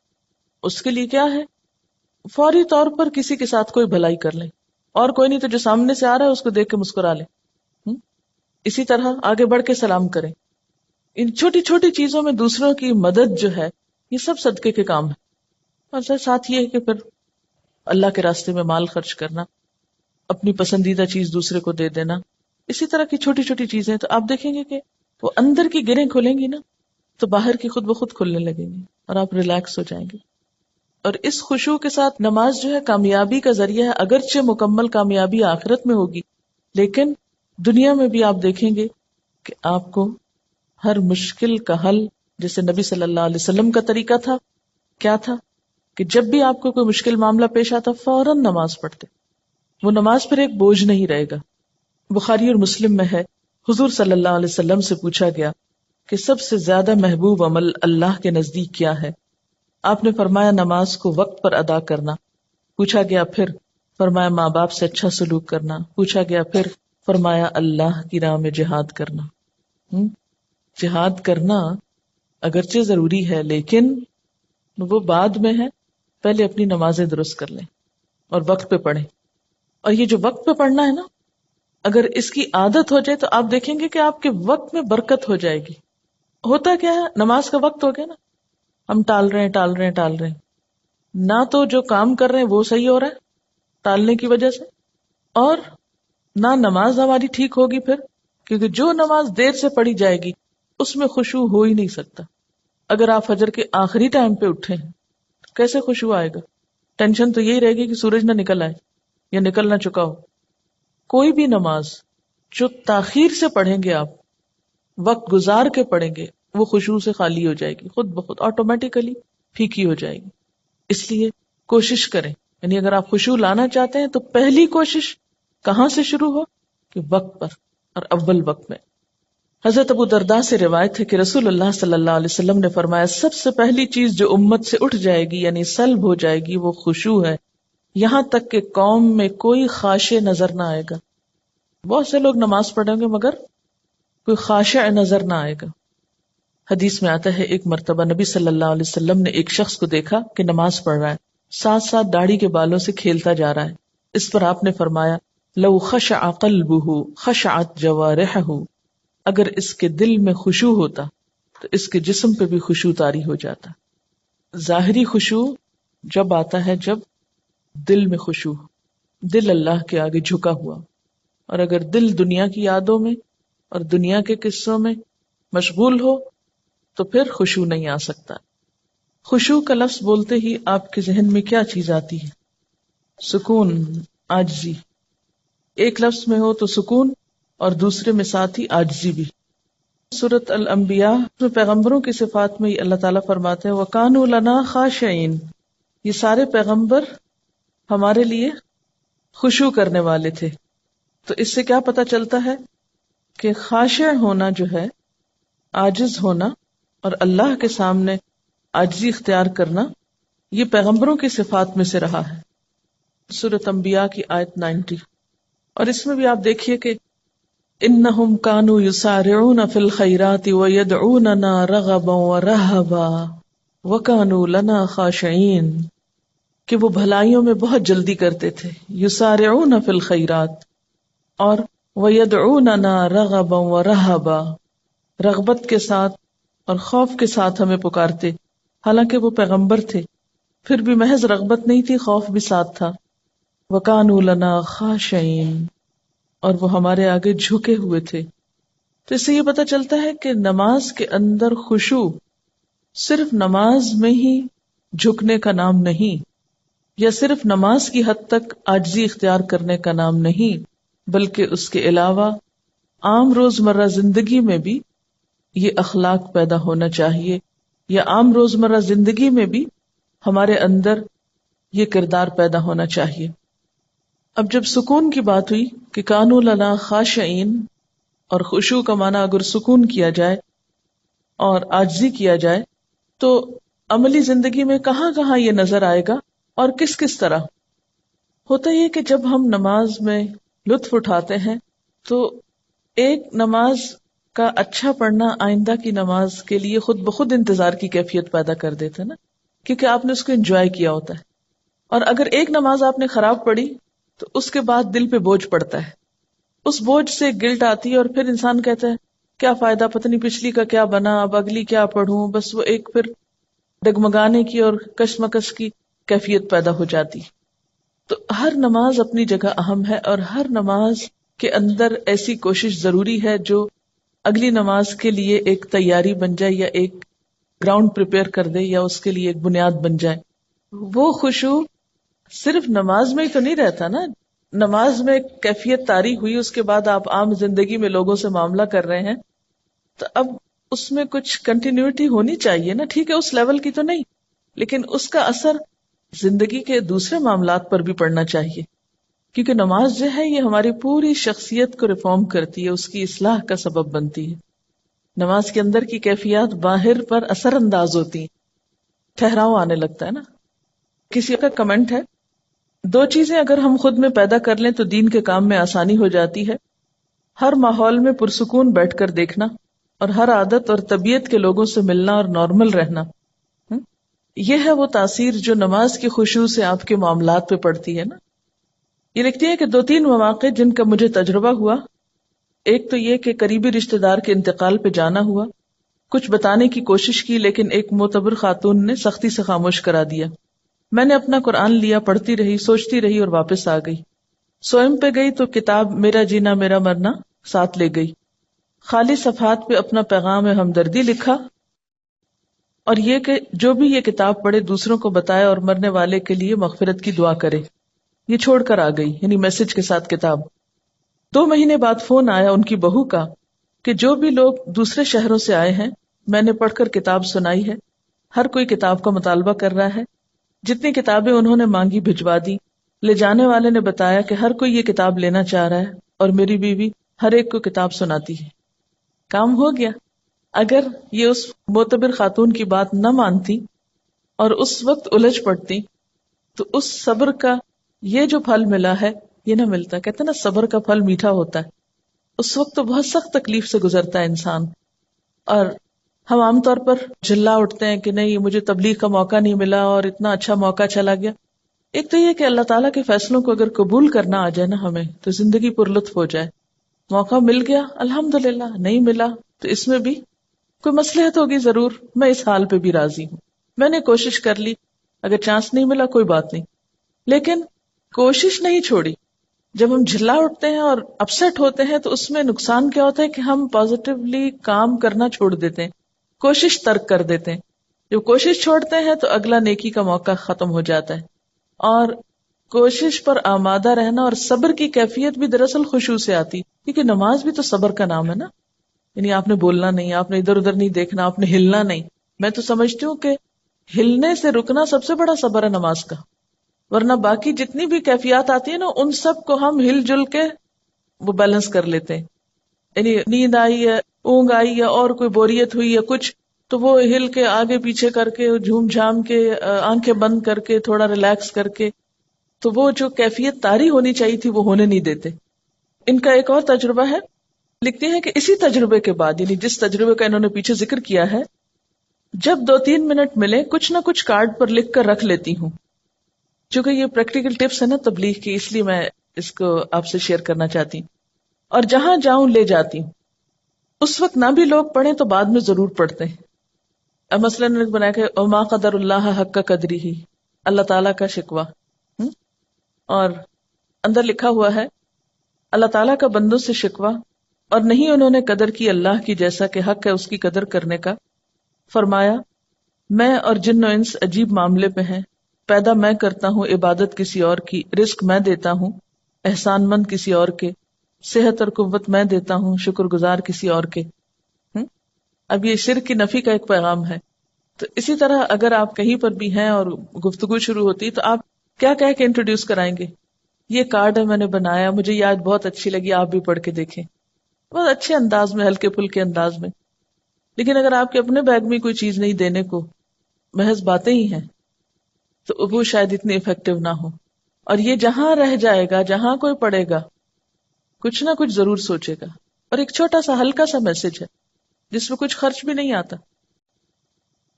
اس کے لیے کیا ہے، فوری طور پر کسی کے ساتھ کوئی بھلائی کر لیں، اور کوئی نہیں تو جو سامنے سے آ رہا ہے اس کو دیکھ کے مسکرا لیں. اسی طرح آگے بڑھ کے سلام کریں. ان چھوٹی چھوٹی چیزوں میں دوسروں کی مدد جو ہے یہ سب صدقے کے کام ہے. اور ساتھ یہ ہے کہ پھر اللہ کے راستے میں مال خرچ کرنا، اپنی پسندیدہ چیز دوسرے کو دے دینا، اسی طرح کی چھوٹی چھوٹی چیزیں. تو آپ دیکھیں گے کہ وہ اندر کی گرہیں کھلیں گی نا تو باہر کی خود بخود کھلنے لگیں گی اور آپ ریلیکس ہو جائیں گے. اور اس خشوع کے ساتھ نماز جو ہے کامیابی کا ذریعہ ہے. اگرچہ مکمل کامیابی آخرت میں ہوگی، لیکن دنیا میں بھی آپ دیکھیں گے کہ آپ کو ہر مشکل کا حل، جیسے نبی صلی اللہ علیہ وسلم کا طریقہ تھا، کیا تھا کہ جب بھی آپ کو کوئی مشکل معاملہ پیش آتا فوراً نماز پڑھتے. وہ نماز پھر ایک بوجھ نہیں رہے گا. بخاری اور مسلم میں ہے، حضور صلی اللہ علیہ وسلم سے پوچھا گیا کہ سب سے زیادہ محبوب عمل اللہ کے نزدیک کیا ہے؟ آپ نے فرمایا نماز کو وقت پر ادا کرنا. پوچھا گیا پھر؟ فرمایا ماں باپ سے اچھا سلوک کرنا. پوچھا گیا پھر؟ فرمایا اللہ کی راہ میں جہاد کرنا. جہاد کرنا اگرچہ ضروری ہے لیکن وہ بعد میں ہے، پہلے اپنی نمازیں درست کر لیں اور وقت پہ پڑھیں. اور یہ جو وقت پہ پڑھنا ہے نا، اگر اس کی عادت ہو جائے تو آپ دیکھیں گے کہ آپ کے وقت میں برکت ہو جائے گی. ہوتا کیا ہے، نماز کا وقت ہو گیا نا، ہم ٹال رہے ہیں، نہ تو جو کام کر رہے ہیں وہ صحیح ہو رہا ہے ٹالنے کی وجہ سے، اور نہ نماز ہماری ٹھیک ہوگی پھر، کیونکہ جو نماز دیر سے پڑھی جائے گی اس میں خشوع ہو ہی نہیں سکتا. اگر آپ فجر کے آخری ٹائم پہ اٹھے ہیں کیسے خشوع آئے گا؟ ٹینشن تو یہی رہے گی کہ سورج نہ نکل آئے یا نکل نہ چکا ہو. کوئی بھی نماز جو تاخیر سے پڑھیں گے آپ، وقت گزار کے پڑھیں گے، وہ خشوع سے خالی ہو جائے گی، خود بخود آٹومیٹیکلی پھیکی ہو جائے گی. اس لیے کوشش کریں، یعنی اگر آپ خشوع لانا چاہتے ہیں تو پہلی کوشش کہاں سے شروع ہو کہ وقت پر، اور اول وقت میں. حضرت ابو درداء سے روایت ہے کہ رسول اللہ صلی اللہ علیہ وسلم نے فرمایا سب سے پہلی چیز جو امت سے اٹھ جائے گی یعنی سلب ہو جائے گی وہ خشوع ہے، یہاں تک کہ قوم میں کوئی خاشع نظر نہ آئے گا. بہت سے لوگ نماز پڑھیں گے مگر کوئی خاشع نظر نہ آئے گا. حدیث میں آتا ہے ایک مرتبہ نبی صلی اللہ علیہ وسلم نے ایک شخص کو دیکھا کہ نماز پڑھ رہا ہے، ساتھ ساتھ داڑھی کے بالوں سے کھیلتا جا رہا ہے. اس پر آپ نے فرمایا لو خشع قلبہ خشعت جوارحہ، اگر اس کے دل میں خشوع ہوتا تو اس کے جسم پہ بھی خشوع طاری ہو جاتا. ظاہری خشوع جب آتا ہے جب دل میں خشوع، دل اللہ کے آگے جھکا ہوا، اور اگر دل دنیا کی یادوں میں اور دنیا کے قصوں میں مشغول ہو تو پھر خشوع نہیں آ سکتا. خشوع کا لفظ بولتے ہی آپ کے ذہن میں کیا چیز آتی ہے؟ سکون، عاجزی. ایک لفظ میں ہو تو سکون اور دوسرے میں ساتھ ہی عاجزی بھی. سورۃ الانبیاء میں پیغمبروں کی صفات میں اللہ تعالیٰ فرماتے ہیں وَكَانُوا لَنَا خَاشِعِينَ، یہ سارے پیغمبر ہمارے لیے خشوع کرنے والے تھے. تو اس سے کیا پتہ چلتا ہے کہ خاشع ہونا جو ہے، عاجز ہونا اور اللہ کے سامنے عاجزی اختیار کرنا، یہ پیغمبروں کی صفات میں سے رہا ہے. سورۃ انبیاء کی آیت 90. اور اس میں بھی آپ دیکھیے کہ انہم کانوا یسارعون فی الخیرات ویدعوننا رغبا ورہبا وکانوا لنا خاشعین، کہ وہ بھلائیوں میں بہت جلدی کرتے تھے، یسارعون فی الخیرات، اور ویدعوننا رغبا ورہبا، رغبت کے ساتھ اور خوف کے ساتھ ہمیں پکارتے. حالانکہ وہ پیغمبر تھے پھر بھی محض رغبت نہیں تھی، خوف بھی ساتھ تھا. وَكَانُوا لَنَا خَاشِعِينَ، اور وہ ہمارے آگے جھکے ہوئے تھے. تو اس سے یہ پتہ چلتا ہے کہ نماز کے اندر خشوع صرف نماز میں ہی جھکنے کا نام نہیں، یا صرف نماز کی حد تک عاجزی اختیار کرنے کا نام نہیں، بلکہ اس کے علاوہ عام روزمرہ زندگی میں بھی یہ اخلاق پیدا ہونا چاہیے، یا عام روزمرہ زندگی میں بھی ہمارے اندر یہ کردار پیدا ہونا چاہیے. اب جب سکون کی بات ہوئی کہ کانوا لنا خاشعین، اور خشوع کا معنی اگر سکون کیا جائے اور عاجزی کیا جائے تو عملی زندگی میں کہاں کہاں یہ نظر آئے گا اور کس کس طرح ہوتا یہ کہ جب ہم نماز میں لطف اٹھاتے ہیں تو ایک نماز کا اچھا پڑھنا آئندہ کی نماز کے لیے خود بخود انتظار کی کیفیت پیدا کر دیتا ہے نا، کیونکہ آپ نے اس کو انجوائے کیا ہوتا ہے. اور اگر ایک نماز آپ نے خراب پڑھی تو اس کے بعد دل پہ بوجھ پڑتا ہے، اس بوجھ سے گلٹ آتی ہے، اور پھر انسان کہتا ہے کیا فائدہ، پتہ نہیں پچھلی کا کیا بنا، اب اگلی کیا پڑھوں. بس وہ ایک پھر ڈگمگانے کی اور کشمکش کی کیفیت پیدا ہو جاتی. تو ہر نماز اپنی جگہ اہم ہے، اور ہر نماز کے اندر ایسی کوشش ضروری ہے جو اگلی نماز کے لیے ایک تیاری بن جائے، یا ایک گراؤنڈ پریپیئر کر دے، یا اس کے لیے ایک بنیاد بن جائے. وہ خشوع صرف نماز میں ہی تو نہیں رہتا نا. نماز میں ایک کیفیت طاری ہوئی، اس کے بعد آپ عام زندگی میں لوگوں سے معاملہ کر رہے ہیں، تو اب اس میں کچھ کنٹینیوٹی ہونی چاہیے نا. ٹھیک ہے اس لیول کی تو نہیں، لیکن اس کا اثر زندگی کے دوسرے معاملات پر بھی پڑنا چاہیے، کیونکہ نماز جو ہے یہ ہماری پوری شخصیت کو ریفارم کرتی ہے، اس کی اصلاح کا سبب بنتی ہے. نماز کے اندر کی کیفیات باہر پر اثر انداز ہوتی ہیں، ٹھہراؤ آنے لگتا ہے نا. کسی کا کمنٹ ہے، 2 چیزیں اگر ہم خود میں پیدا کر لیں تو دین کے کام میں آسانی ہو جاتی ہے. ہر ماحول میں پرسکون بیٹھ کر دیکھنا اور ہر عادت اور طبیعت کے لوگوں سے ملنا اور نارمل رہنا، یہ ہے وہ تاثیر جو نماز کی خشوع سے آپ کے معاملات پہ پڑتی ہے نا۔ یہ لکھتی ہے کہ 2-3 مواقع جن کا مجھے تجربہ ہوا، ایک تو یہ کہ قریبی رشتہ دار کے انتقال پہ جانا ہوا، کچھ بتانے کی کوشش کی لیکن ایک معتبر خاتون نے سختی سے خاموش کرا دیا۔ میں نے اپنا قرآن لیا، پڑھتی رہی، سوچتی رہی اور واپس آ گئی۔ سوئم پہ گئی تو کتاب میرا جینا میرا مرنا ساتھ لے گئی، خالی صفحات پہ اپنا پیغام ہمدردی لکھا اور یہ کہ جو بھی یہ کتاب پڑھے دوسروں کو بتائے اور مرنے والے کے لیے مغفرت کی دعا کرے۔ یہ چھوڑ کر آ گئی، یعنی میسج کے ساتھ کتاب۔ 2 مہینے بعد فون آیا ان کی بہو کا کہ جو بھی لوگ دوسرے شہروں سے آئے ہیں میں نے پڑھ کر کتاب سنائی ہے، ہر کوئی کتاب کا مطالبہ کر رہا ہے، جتنی کتابیں انہوں نے مانگی بھجوا دی۔ لے جانے والے نے بتایا کہ ہر کوئی یہ کتاب لینا چاہ رہا ہے اور میری بیوی ہر ایک کو کتاب سناتی ہے۔ کام ہو گیا۔ اگر یہ اس معتبر خاتون کی بات نہ مانتی اور اس وقت الجھ پڑتی تو اس صبر کا یہ جو پھل ملا ہے یہ نہ ملتا۔ کہتے ہیں نا صبر کا پھل میٹھا ہوتا ہے۔ اس وقت تو بہت سخت تکلیف سے گزرتا ہے انسان، اور ہم عام طور پر جھلا اٹھتے ہیں کہ نہیں مجھے تبلیغ کا موقع نہیں ملا اور اتنا اچھا موقع چلا گیا۔ ایک تو یہ کہ اللہ تعالیٰ کے فیصلوں کو اگر قبول کرنا آ جائے نا ہمیں تو زندگی پر لطف ہو جائے۔ موقع مل گیا الحمدللہ، نہیں ملا تو اس میں بھی کوئی مصلحت ہوگی ضرور، میں اس حال پہ بھی راضی ہوں، میں نے کوشش کر لی، اگر چانس نہیں ملا کوئی بات نہیں، لیکن کوشش نہیں چھوڑی۔ جب ہم جھلا اٹھتے ہیں اور اپسٹ ہوتے ہیں تو اس میں نقصان کیا ہوتا ہے کہ ہم پازیٹیولی کام کرنا چھوڑ دیتے ہیں، کوشش ترک کر دیتے ہیں۔ جب کوشش چھوڑتے ہیں تو اگلا نیکی کا موقع ختم ہو جاتا ہے، اور کوشش پر آمادہ رہنا اور صبر کی کیفیت بھی دراصل خشوع سے آتی، کیونکہ نماز بھی تو صبر کا نام ہے نا۔ یعنی آپ نے بولنا نہیں، آپ نے ادھر ادھر نہیں دیکھنا، آپ نے ہلنا نہیں۔ میں تو سمجھتی ہوں کہ ہلنے سے رکنا سب سے بڑا صبر ہے نماز کا، ورنہ باقی جتنی بھی کیفیات آتی ہیں نا ان سب کو ہم ہل جل کے وہ بیلنس کر لیتے ہیں۔ یعنی نیند آئی ہے، اونگ آئی ہے اور کوئی بوریت ہوئی ہے کچھ، تو وہ ہل کے آگے پیچھے کر کے جھوم جھام کے آنکھیں بند کر کے تھوڑا ریلیکس کر کے، تو وہ جو کیفیت طاری ہونی چاہیے تھی وہ ہونے نہیں دیتے۔ ان کا ایک اور تجربہ ہے، لکھتے ہیں کہ اسی تجربے کے بعد، یعنی جس تجربے کا انہوں نے پیچھے ذکر کیا ہے، جب 2-3 منٹ ملے کچھ نہ کچھ کارڈ پر لکھ کر رکھ لیتی ہوں۔ چونکہ یہ پریکٹیکل ٹپس ہے نا تبلیغ کی، اس لیے میں اس کو آپ سے شیئر کرنا چاہتی ہوں، اور جہاں جاؤں لے جاتی ہوں۔ اس وقت نہ بھی لوگ پڑھیں تو بعد میں ضرور پڑھتے ہیں۔ اب مثلا نے بنایا کہ وما قدر اللہ حق قدری ہی، اللہ تعالیٰ کا شکوہ، اور اندر لکھا ہوا ہے اللہ تعالیٰ کا بندوں سے شکوہ، اور نہیں انہوں نے قدر کی اللہ کی جیسا کہ حق ہے اس کی قدر کرنے کا۔ فرمایا میں اور جن و انس عجیب معاملے پہ ہیں، پیدا میں کرتا ہوں، عبادت کسی اور کی، رزق میں دیتا ہوں، احسان مند کسی اور کے، صحت اور قوت میں دیتا ہوں، شکر گزار کسی اور کے۔ اب یہ شرک کی نفی کا ایک پیغام ہے۔ تو اسی طرح اگر آپ کہیں پر بھی ہیں اور گفتگو شروع ہوتی تو آپ کیا کہہ کے انٹروڈیوس کرائیں گے؟ یہ کارڈ ہے میں نے بنایا، مجھے یہ آج بہت اچھی لگی، آپ بھی پڑھ کے دیکھیں، بہت اچھے انداز میں، ہلکے پھلکے انداز میں۔ لیکن اگر آپ کے اپنے بیگ میں کوئی چیز نہیں دینے کو، محض باتیں ہی ہیں، تو وہ شاید اتنی افیکٹو نہ ہو۔ اور یہ جہاں رہ جائے گا، جہاں کوئی پڑھے گا، کچھ نہ کچھ ضرور سوچے گا، اور ایک چھوٹا سا ہلکا سا میسج ہے جس میں کچھ خرچ بھی نہیں آتا۔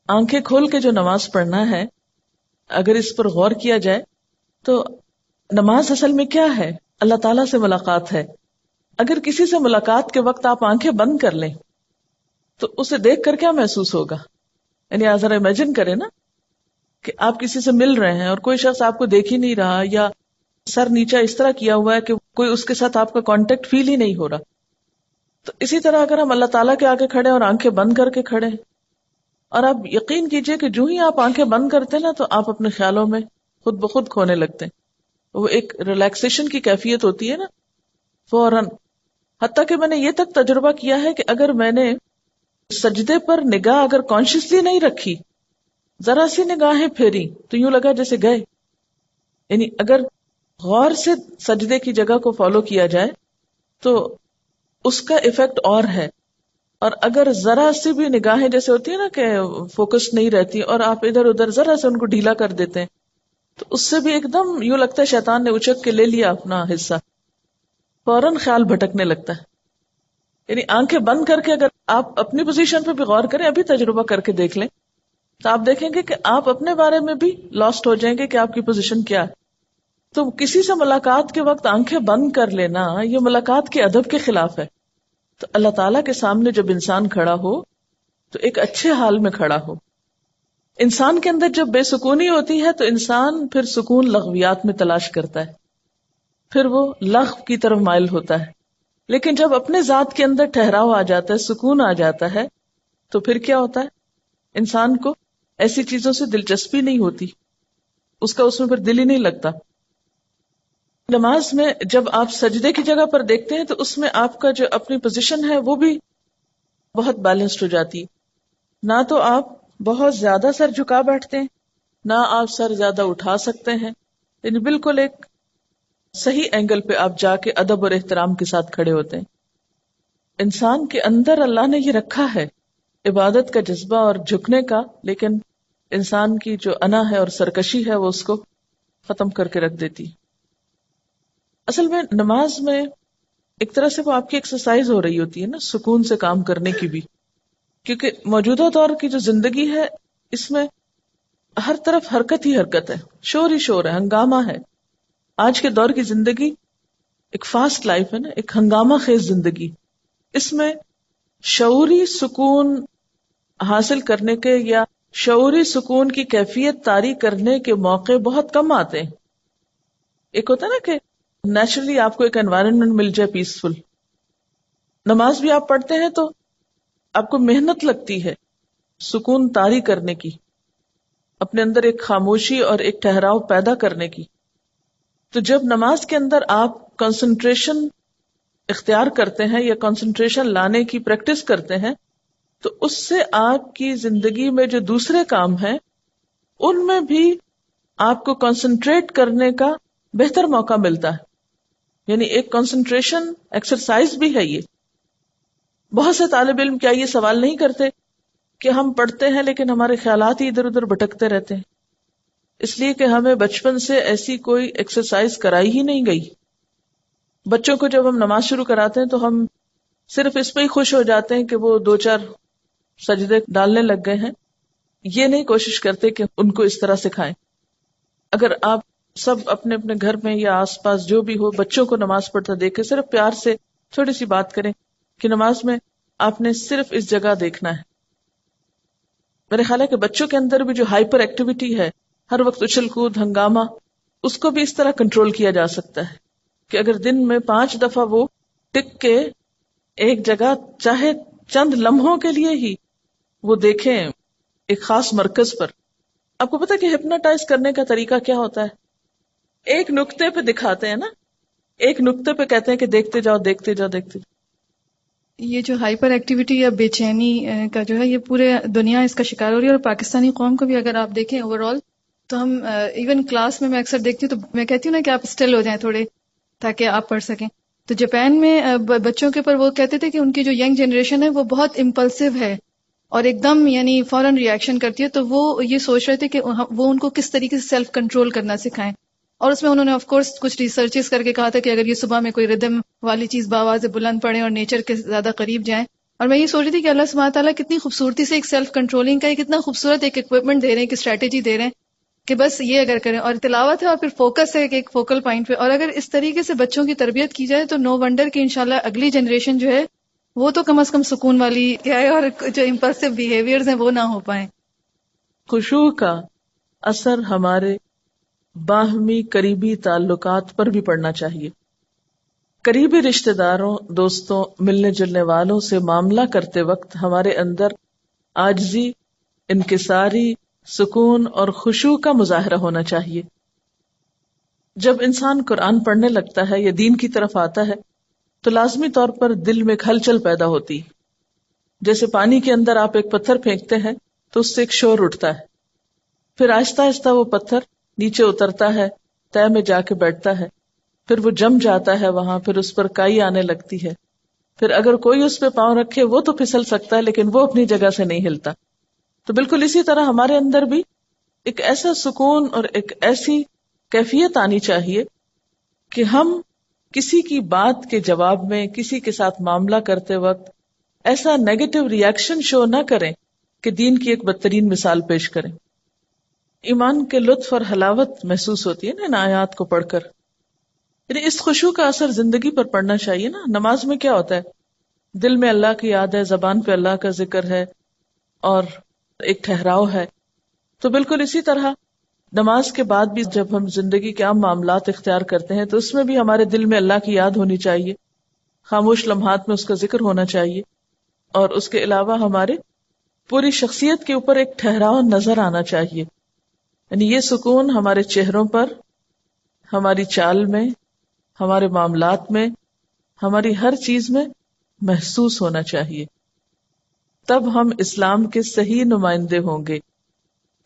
آنکھیں کھول کے جو نماز پڑھنا ہے، اگر اس پر غور کیا جائے تو نماز اصل میں کیا ہے؟ اللہ تعالیٰ سے ملاقات ہے۔ اگر کسی سے ملاقات کے وقت آپ آنکھیں بند کر لیں تو اسے دیکھ کر کیا محسوس ہوگا؟ یعنی آپ ذرا امیجن کریں نا کہ آپ کسی سے مل رہے ہیں اور کوئی شخص آپ کو دیکھ ہی نہیں رہا، یا سر نیچا اس طرح کیا ہوا ہے کہ کوئی اس کے ساتھ آپ کا کانٹیکٹ فیل ہی نہیں ہو رہا۔ تو اسی طرح اگر ہم اللہ تعالیٰ کے آگے کھڑے اور آنکھیں بند کر کے کھڑے، اور آپ یقین کیجئے کہ جو ہی آپ آنکھیں بند کرتے ہیں نا تو آپ اپنے خیالوں میں خود بخود کھونے لگتے ہیں۔ وہ ایک ریلیکسیشن کی کیفیت ہوتی ہے نا فوراً۔ حتیٰ کہ میں نے یہ تک تجربہ کیا ہے کہ اگر میں نے سجدے پر نگاہ اگر کانشیسلی نہیں رکھی، ذرا سی نگاہیں پھیری تو یوں لگا جیسے گئے۔ یعنی اگر غور سے سجدے کی جگہ کو فالو کیا جائے تو اس کا ایفیکٹ اور ہے، اور اگر ذرا سی بھی نگاہیں جیسے ہوتی ہیں نا کہ فوکس نہیں رہتی اور آپ ادھر ادھر ذرا سے ان کو ڈھیلا کر دیتے ہیں تو اس سے بھی ایک دم یوں لگتا ہے شیطان نے اچک کے لے لیا اپنا حصہ، فوراً خیال بھٹکنے لگتا ہے۔ یعنی آنکھیں بند کر کے اگر آپ اپنی پوزیشن پہ بھی غور کریں، ابھی تجربہ کر کے دیکھ لیں، تو آپ دیکھیں گے کہ آپ اپنے بارے میں بھی لاسٹ ہو جائیں گے کہ آپ کی پوزیشن کیا ہے. تو کسی سے ملاقات کے وقت آنکھیں بند کر لینا یہ ملاقات کے ادب کے خلاف ہے. تو اللہ تعالیٰ کے سامنے جب انسان کھڑا ہو تو ایک اچھے حال میں کھڑا ہو. انسان کے اندر جب بے سکونی ہوتی ہے تو انسان پھر سکون لغویات میں تلاش کرتا ہے، پھر وہ لغو کی طرف مائل ہوتا ہے. لیکن جب اپنے ذات کے اندر ٹھہراؤ آ جاتا ہے، سکون آ جاتا ہے، تو پھر کیا ہوتا ہے؟ انسان کو ایسی چیزوں سے دلچسپی نہیں ہوتی، اس کا اس میں پھر دل ہی نہیں لگتا. نماز میں جب آپ سجدے کی جگہ پر دیکھتے ہیں تو اس میں آپ کا جو اپنی پوزیشن ہے وہ بھی بہت بیلنسڈ ہو جاتی. نہ تو آپ بہت زیادہ سر جھکا بیٹھتے ہیں، نہ آپ سر زیادہ اٹھا سکتے ہیں، یعنی بالکل ایک صحیح اینگل پہ آپ جا کے ادب اور احترام کے ساتھ کھڑے ہوتے ہیں. انسان کے اندر اللہ نے یہ رکھا ہے عبادت کا جذبہ اور جھکنے کا، لیکن انسان کی جو انا ہے اور سرکشی ہے وہ اس کو ختم کر کے رکھ دیتی. اصل میں نماز میں ایک طرح سے وہ آپ کی ایکسرسائز ہو رہی ہوتی ہے نا، سکون سے کام کرنے کی بھی، کیونکہ موجودہ دور کی جو زندگی ہے اس میں ہر طرف حرکت ہی حرکت ہے، شور ہی شور ہے، ہنگامہ ہے. آج کے دور کی زندگی ایک فاسٹ لائف ہے نا، ایک ہنگامہ خیز زندگی. اس میں شعوری سکون حاصل کرنے کے یا شعوری سکون کی کیفیت طاری کرنے کے موقع بہت کم آتے ہیں. ایک ہوتا ہے نا کہ نیچرلی آپ کو ایک انوائرنمنٹ مل جائے پیسفل. نماز بھی آپ پڑھتے ہیں تو آپ کو محنت لگتی ہے سکون طاری کرنے کی، اپنے اندر ایک خاموشی اور ایک ٹھہراؤ پیدا کرنے کی. تو جب نماز کے اندر آپ کنسنٹریشن اختیار کرتے ہیں یا کنسنٹریشن لانے کی پریکٹس کرتے ہیں تو اس سے آپ کی زندگی میں جو دوسرے کام ہیں ان میں بھی آپ کو کنسنٹریٹ کرنے کا بہتر موقع ملتا ہے. یعنی ایک کنسنٹریشن ایکسرسائز بھی ہے یہ. بہت سے طالب علم کیا یہ سوال نہیں کرتے کہ ہم پڑھتے ہیں لیکن ہمارے خیالات ہی ادھر ادھر بھٹکتے رہتے ہیں؟ اس لیے کہ ہمیں بچپن سے ایسی کوئی ایکسرسائز کرائی ہی نہیں گئی. بچوں کو جب ہم نماز شروع کراتے ہیں تو ہم صرف اس پہ ہی خوش ہو جاتے ہیں کہ وہ 2-4 سجدے ڈالنے لگ گئے ہیں، یہ نہیں کوشش کرتے کہ ان کو اس طرح سکھائیں. اگر آپ سب اپنے اپنے گھر میں یا آس پاس جو بھی ہو بچوں کو نماز پڑھتا دیکھیں، صرف پیار سے چھوٹی سی بات کریں کہ نماز میں آپ نے صرف اس جگہ دیکھنا ہے. میرے خیال ہے کہ بچوں کے اندر بھی جو ہائپر ایکٹیویٹی ہے، ہر وقت اچھل کود ہنگامہ، اس کو بھی اس طرح کنٹرول کیا جا سکتا ہے کہ اگر دن میں 5 دفعہ وہ ٹک کے ایک جگہ چاہے چند لمحوں کے لیے ہی وہ دیکھیں ایک خاص مرکز پر. آپ کو پتا کہ ہپنوٹائز کرنے کا طریقہ کیا ہوتا ہے؟ ایک نقطے پہ دکھاتے ہیں نا، ایک نقطے پہ کہتے ہیں کہ دیکھتے جاؤ دیکھتے جاؤ دیکھتے جاؤ. یہ جو ہائپر ایکٹیویٹی یا بے چینی کا جو ہے یہ پورے دنیا اس کا شکار ہو رہی ہے، اور پاکستانی قوم کو بھی اگر آپ دیکھیں اوور آل تو ہم ایون کلاس میں اکثر دیکھتی ہوں تو میں کہتی ہوں نا کہ آپ اسٹل ہو جائیں تھوڑے تاکہ آپ پڑھ سکیں. تو جاپان میں بچوں کے اوپر وہ کہتے تھے کہ ان کی جو ینگ جنریشن ہے وہ بہت امپلسو ہے اور ایک دم یعنی فوراً ریئیکشن کرتی ہے، تو وہ یہ سوچ رہے تھے کہ وہ ان کو کس طریقے سے سیلف کنٹرول کرنا سکھائیں. اور اس میں انہوں نے آف کورس کچھ ریسرچز کر کے کہا تھا کہ اگر یہ صبح میں کوئی ردم والی چیز بآواز بلند پڑھیں اور نیچر کے زیادہ قریب جائیں. اور میں یہ سوچ رہی تھی کہ اللہ سبحانہ تعالیٰ کتنی خوبصورتی سے ایک سیلف کنٹرولنگ کا کتنا خوبصورت ایک اکوپمنٹ دے رہے ہیں، ایک اسٹریٹجی دے رہے ہیں کہ بس یہ اگر کریں، اور تلاوت ہے اور پھر فوکس ہے ایک فوکل پوائنٹ پہ. اور اگر اس طریقے سے بچوں کی تربیت کی جائے تو نو ونڈر کہ انشاءاللہ اگلی جنریشن جو ہے وہ تو کم از کم سکون والی ہے اور جو امپلسو بیہیویئرز ہیں وہ نہ ہو پائیں. خشوع کا اثر ہمارے باہمی قریبی تعلقات پر بھی پڑنا چاہیے. قریبی رشتہ داروں، دوستوں، ملنے جلنے والوں سے معاملہ کرتے وقت ہمارے اندر عاجزی، انکساری، سکون اور خشوع کا مظاہرہ ہونا چاہیے. جب انسان قرآن پڑھنے لگتا ہے یا دین کی طرف آتا ہے تو لازمی طور پر دل میں ایک ہلچل پیدا ہوتی. جیسے پانی کے اندر آپ ایک پتھر پھینکتے ہیں تو اس سے ایک شور اٹھتا ہے، پھر آہستہ آہستہ وہ پتھر نیچے اترتا ہے، تہہ میں جا کے بیٹھتا ہے، پھر وہ جم جاتا ہے وہاں، پھر اس پر کائی آنے لگتی ہے، پھر اگر کوئی اس پہ پاؤں رکھے وہ تو پھسل سکتا ہے لیکن وہ اپنی جگہ سے نہیں ہلتا. تو بالکل اسی طرح ہمارے اندر بھی ایک ایسا سکون اور ایک ایسی کیفیت آنی چاہیے کہ ہم کسی کی بات کے جواب میں کسی کے ساتھ معاملہ کرتے وقت ایسا نیگیٹو ریئیکشن شو نہ کریں کہ دین کی ایک بدترین مثال پیش کریں. ایمان کے لطف اور حلاوت محسوس ہوتی ہے نا ان آیات کو پڑھ کر. یعنی اس خشوع کا اثر زندگی پر پڑنا چاہیے نا. نماز میں کیا ہوتا ہے؟ دل میں اللہ کی یاد ہے، زبان پہ اللہ کا ذکر ہے اور ایک ٹھہراؤ ہے. تو بالکل اسی طرح نماز کے بعد بھی جب ہم زندگی کے عام معاملات اختیار کرتے ہیں تو اس میں بھی ہمارے دل میں اللہ کی یاد ہونی چاہیے، خاموش لمحات میں اس کا ذکر ہونا چاہیے، اور اس کے علاوہ ہمارے پوری شخصیت کے اوپر ایک ٹھہراؤ نظر آنا چاہیے. یعنی یہ سکون ہمارے چہروں پر، ہماری چال میں، ہمارے معاملات میں، ہماری ہر چیز میں محسوس ہونا چاہیے. تب ہم اسلام کے صحیح نمائندے ہوں گے.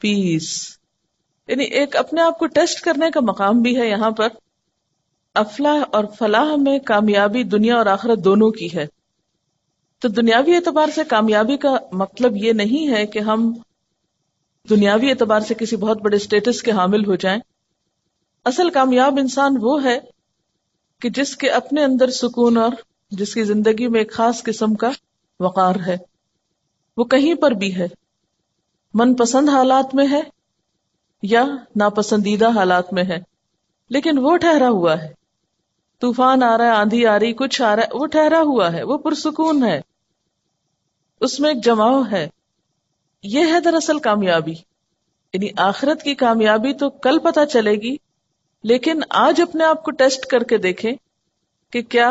پیس یعنی ایک اپنے آپ کو ٹیسٹ کرنے کا مقام بھی ہے یہاں پر. افلاح اور فلاح میں کامیابی دنیا اور آخرت دونوں کی ہے. تو دنیاوی اعتبار سے کامیابی کا مطلب یہ نہیں ہے کہ ہم دنیاوی اعتبار سے کسی بہت بڑے سٹیٹس کے حامل ہو جائیں. اصل کامیاب انسان وہ ہے کہ جس کے اپنے اندر سکون اور جس کی زندگی میں ایک خاص قسم کا وقار ہے. وہ کہیں پر بھی ہے، من پسند حالات میں ہے یا ناپسندیدہ حالات میں ہے، لیکن وہ ٹھہرا ہوا ہے. طوفان آ رہا ہے، آندھی آ رہی، کچھ آ رہا ہے، وہ ٹھہرا ہوا ہے، وہ پرسکون ہے، اس میں ایک جماؤ ہے. یہ ہے دراصل کامیابی. یعنی آخرت کی کامیابی تو کل پتہ چلے گی، لیکن آج اپنے آپ کو ٹیسٹ کر کے دیکھیں کہ کیا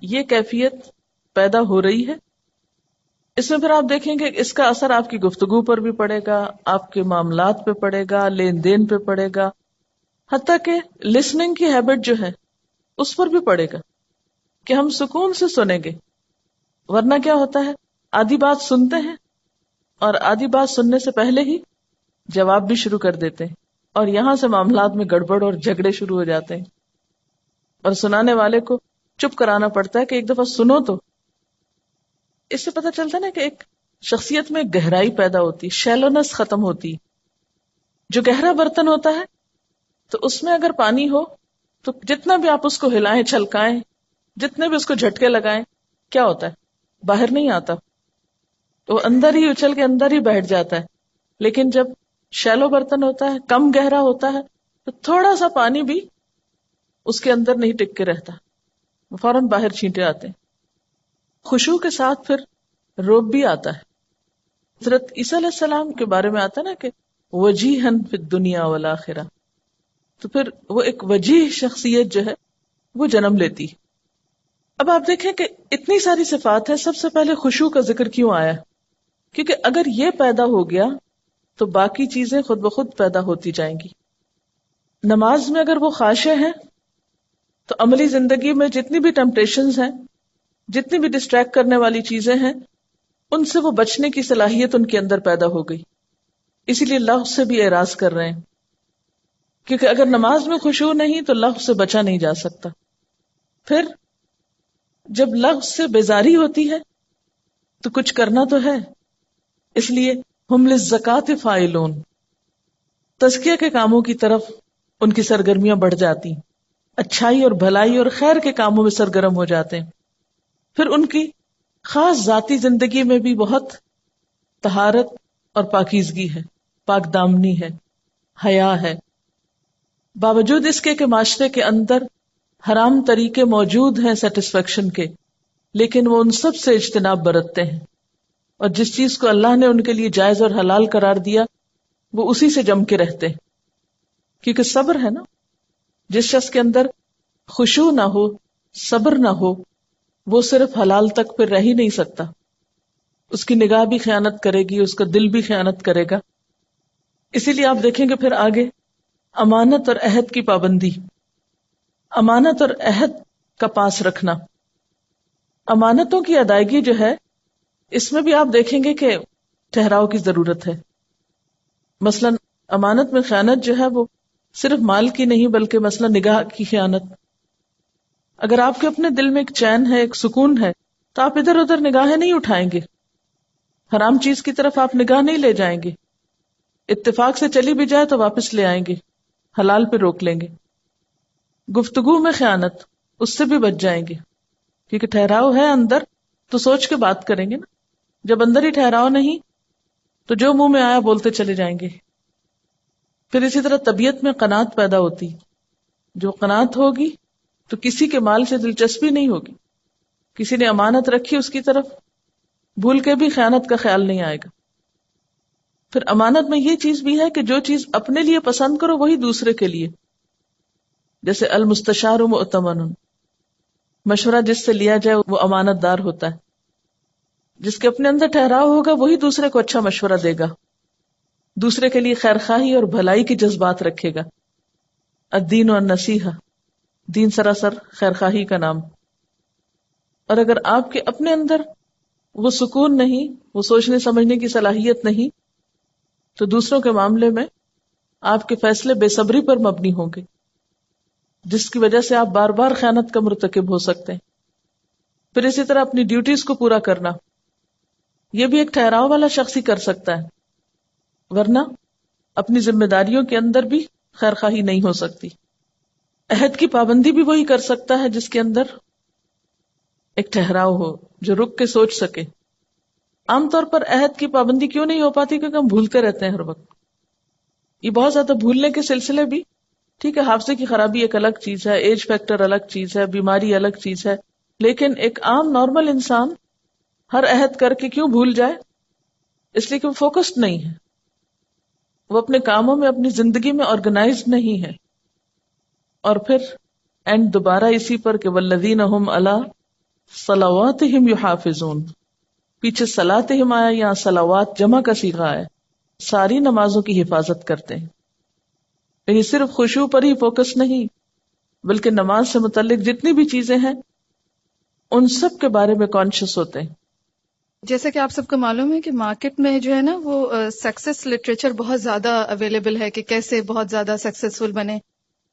یہ کیفیت پیدا ہو رہی ہے. اس میں پھر آپ دیکھیں گے اس کا اثر آپ کی گفتگو پر بھی پڑے گا، آپ کے معاملات پہ پڑے گا، لین دین پہ پڑے گا، حتیٰ کہ لسننگ کی ہیبٹ جو ہے اس پر بھی پڑے گا کہ ہم سکون سے سنیں گے. ورنہ کیا ہوتا ہے، آدھی بات سنتے ہیں اور آدھی بات سننے سے پہلے ہی جواب بھی شروع کر دیتے ہیں، اور یہاں سے معاملات میں گڑبڑ اور جھگڑے شروع ہو جاتے ہیں. اور سنانے والے کو چپ کرانا پڑتا ہے کہ ایک دفعہ سنو. تو اس سے پتہ چلتا ہے نا کہ ایک شخصیت میں گہرائی پیدا ہوتی، شیلونس ختم ہوتی. جو گہرا برتن ہوتا ہے تو اس میں اگر پانی ہو تو جتنا بھی آپ اس کو ہلائیں چھلکائیں، جتنے بھی اس کو جھٹکے لگائیں، کیا ہوتا ہے؟ باہر نہیں آتا، وہ اندر ہی اچھل کے اندر ہی بیٹھ جاتا ہے. لیکن جب شیلو برتن ہوتا ہے، کم گہرا ہوتا ہے، تو تھوڑا سا پانی بھی اس کے اندر نہیں ٹک کے رہتا، فوراً باہر چھینٹے آتے ہیں. خشوع کے ساتھ پھر روب بھی آتا ہے. حضرت عیسیٰ علیہ السلام کے بارے میں آتا ہے نا کہ وجیہن فی الدنیا والآخرہ، تو پھر وہ ایک وجیح شخصیت جو ہے وہ جنم لیتی. اب آپ دیکھیں کہ اتنی ساری صفات ہیں، سب سے پہلے خشوع کا ذکر کیوں آیا؟ کیونکہ اگر یہ پیدا ہو گیا تو باقی چیزیں خود بخود پیدا ہوتی جائیں گی. نماز میں اگر وہ خاشع ہیں تو عملی زندگی میں جتنی بھی ٹیمپٹیشنز ہیں، جتنی بھی ڈسٹریکٹ کرنے والی چیزیں ہیں، ان سے وہ بچنے کی صلاحیت ان کے اندر پیدا ہو گئی. اسی لیے لغو سے بھی اعراض کر رہے ہیں، کیونکہ اگر نماز میں خشوع نہیں تو لغو سے بچا نہیں جا سکتا. پھر جب لغو سے بیزاری ہوتی ہے تو کچھ کرنا تو ہے، اس لیے ہم للزکاۃ فاعلون، تزکیہ کے کاموں کی طرف ان کی سرگرمیاں بڑھ جاتی، اچھائی اور بھلائی اور خیر کے کاموں میں سرگرم ہو جاتے ہیں. پھر ان کی خاص ذاتی زندگی میں بھی بہت طہارت اور پاکیزگی ہے، پاک دامنی ہے، حیا ہے. باوجود اس کے کہ معاشرے کے اندر حرام طریقے موجود ہیں سیٹسفیکشن کے، لیکن وہ ان سب سے اجتناب برتتے ہیں، اور جس چیز کو اللہ نے ان کے لیے جائز اور حلال قرار دیا وہ اسی سے جم کے رہتے ہیں. کیونکہ صبر ہے نا، جس شخص کے اندر خشوع نہ ہو، صبر نہ ہو، وہ صرف حلال تک پھر رہ ہی نہیں سکتا. اس کی نگاہ بھی خیانت کرے گی، اس کا دل بھی خیانت کرے گا. اسی لیے آپ دیکھیں گے پھر آگے امانت اور عہد کی پابندی، امانت اور عہد کا پاس رکھنا. امانتوں کی ادائیگی جو ہے اس میں بھی آپ دیکھیں گے کہ ٹھہراؤ کی ضرورت ہے. مثلا امانت میں خیانت جو ہے وہ صرف مال کی نہیں بلکہ مثلا نگاہ کی خیانت. اگر آپ کے اپنے دل میں ایک چین ہے، ایک سکون ہے، تو آپ ادھر ادھر نگاہیں نہیں اٹھائیں گے، حرام چیز کی طرف آپ نگاہ نہیں لے جائیں گے. اتفاق سے چلی بھی جائے تو واپس لے آئیں گے، حلال پہ روک لیں گے. گفتگو میں خیانت، اس سے بھی بچ جائیں گے، کیونکہ ٹھہراؤ ہے اندر تو سوچ کے بات کریں گے نا. جب اندر ہی ٹھہراؤ نہیں تو جو منہ میں آیا بولتے چلے جائیں گے. پھر اسی طرح طبیعت میں قناعت پیدا ہوتی. جو قناعت ہوگی تو کسی کے مال سے دلچسپی نہیں ہوگی. کسی نے امانت رکھی اس کی طرف بھول کے بھی خیانت کا خیال نہیں آئے گا. پھر امانت میں یہ چیز بھی ہے کہ جو چیز اپنے لیے پسند کرو وہی دوسرے کے لیے. جیسے المستشار مؤتمن، مشورہ جس سے لیا جائے وہ امانت دار ہوتا ہے. جس کے اپنے اندر ٹھہراؤ ہوگا وہی دوسرے کو اچھا مشورہ دے گا، دوسرے کے لیے خیرخواہی اور بھلائی کے جذبات رکھے گا. الدین والنصیحہ، دین سراسر خیرخواہی کا نام. اور اگر آپ کے اپنے اندر وہ سکون نہیں، وہ سوچنے سمجھنے کی صلاحیت نہیں، تو دوسروں کے معاملے میں آپ کے فیصلے بے صبری پر مبنی ہوں گے، جس کی وجہ سے آپ بار بار خیانت کا مرتکب ہو سکتے ہیں. پھر اسی طرح اپنی ڈیوٹیز کو پورا کرنا، یہ بھی ایک ٹھہراؤ والا شخص ہی کر سکتا ہے، ورنہ اپنی ذمہ داریوں کے اندر بھی خیرخواہی نہیں ہو سکتی. عہد کی پابندی بھی وہی کر سکتا ہے جس کے اندر ایک ٹھہراؤ ہو، جو رک کے سوچ سکے. عام طور پر عہد کی پابندی کیوں نہیں ہو پاتی؟ کیونکہ ہم بھولتے رہتے ہیں ہر وقت. یہ بہت زیادہ بھولنے کے سلسلے بھی ٹھیک ہے، حافظے کی خرابی ایک الگ چیز ہے، ایج فیکٹر الگ چیز ہے، بیماری الگ چیز ہے، لیکن ایک عام نارمل انسان ہر عہد کر کے کیوں بھول جائے؟ اس لیے کہ وہ فوکسڈ نہیں ہے، وہ اپنے کاموں میں، اپنی زندگی میں آرگنائزڈ نہیں ہے. اور پھر اینڈ دوبارہ اسی پر کہ والذین هم علی صلواتہم یحافظون. پیچھے صلاتہم آیا، یہاں صلوات جمع کا صیغہ ہے، ساری نمازوں کی حفاظت کرتے ہیں. یعنی صرف خشوع پر ہی فوکس نہیں، بلکہ نماز سے متعلق جتنی بھی چیزیں ہیں ان سب کے بارے میں کانشیس ہوتے ہیں. جیسا کہ آپ سب کو معلوم ہے کہ مارکیٹ میں جو ہے نا وہ سکسیس لٹریچر بہت زیادہ اویلیبل ہے کہ کیسے بہت زیادہ سکسیسفل بنے،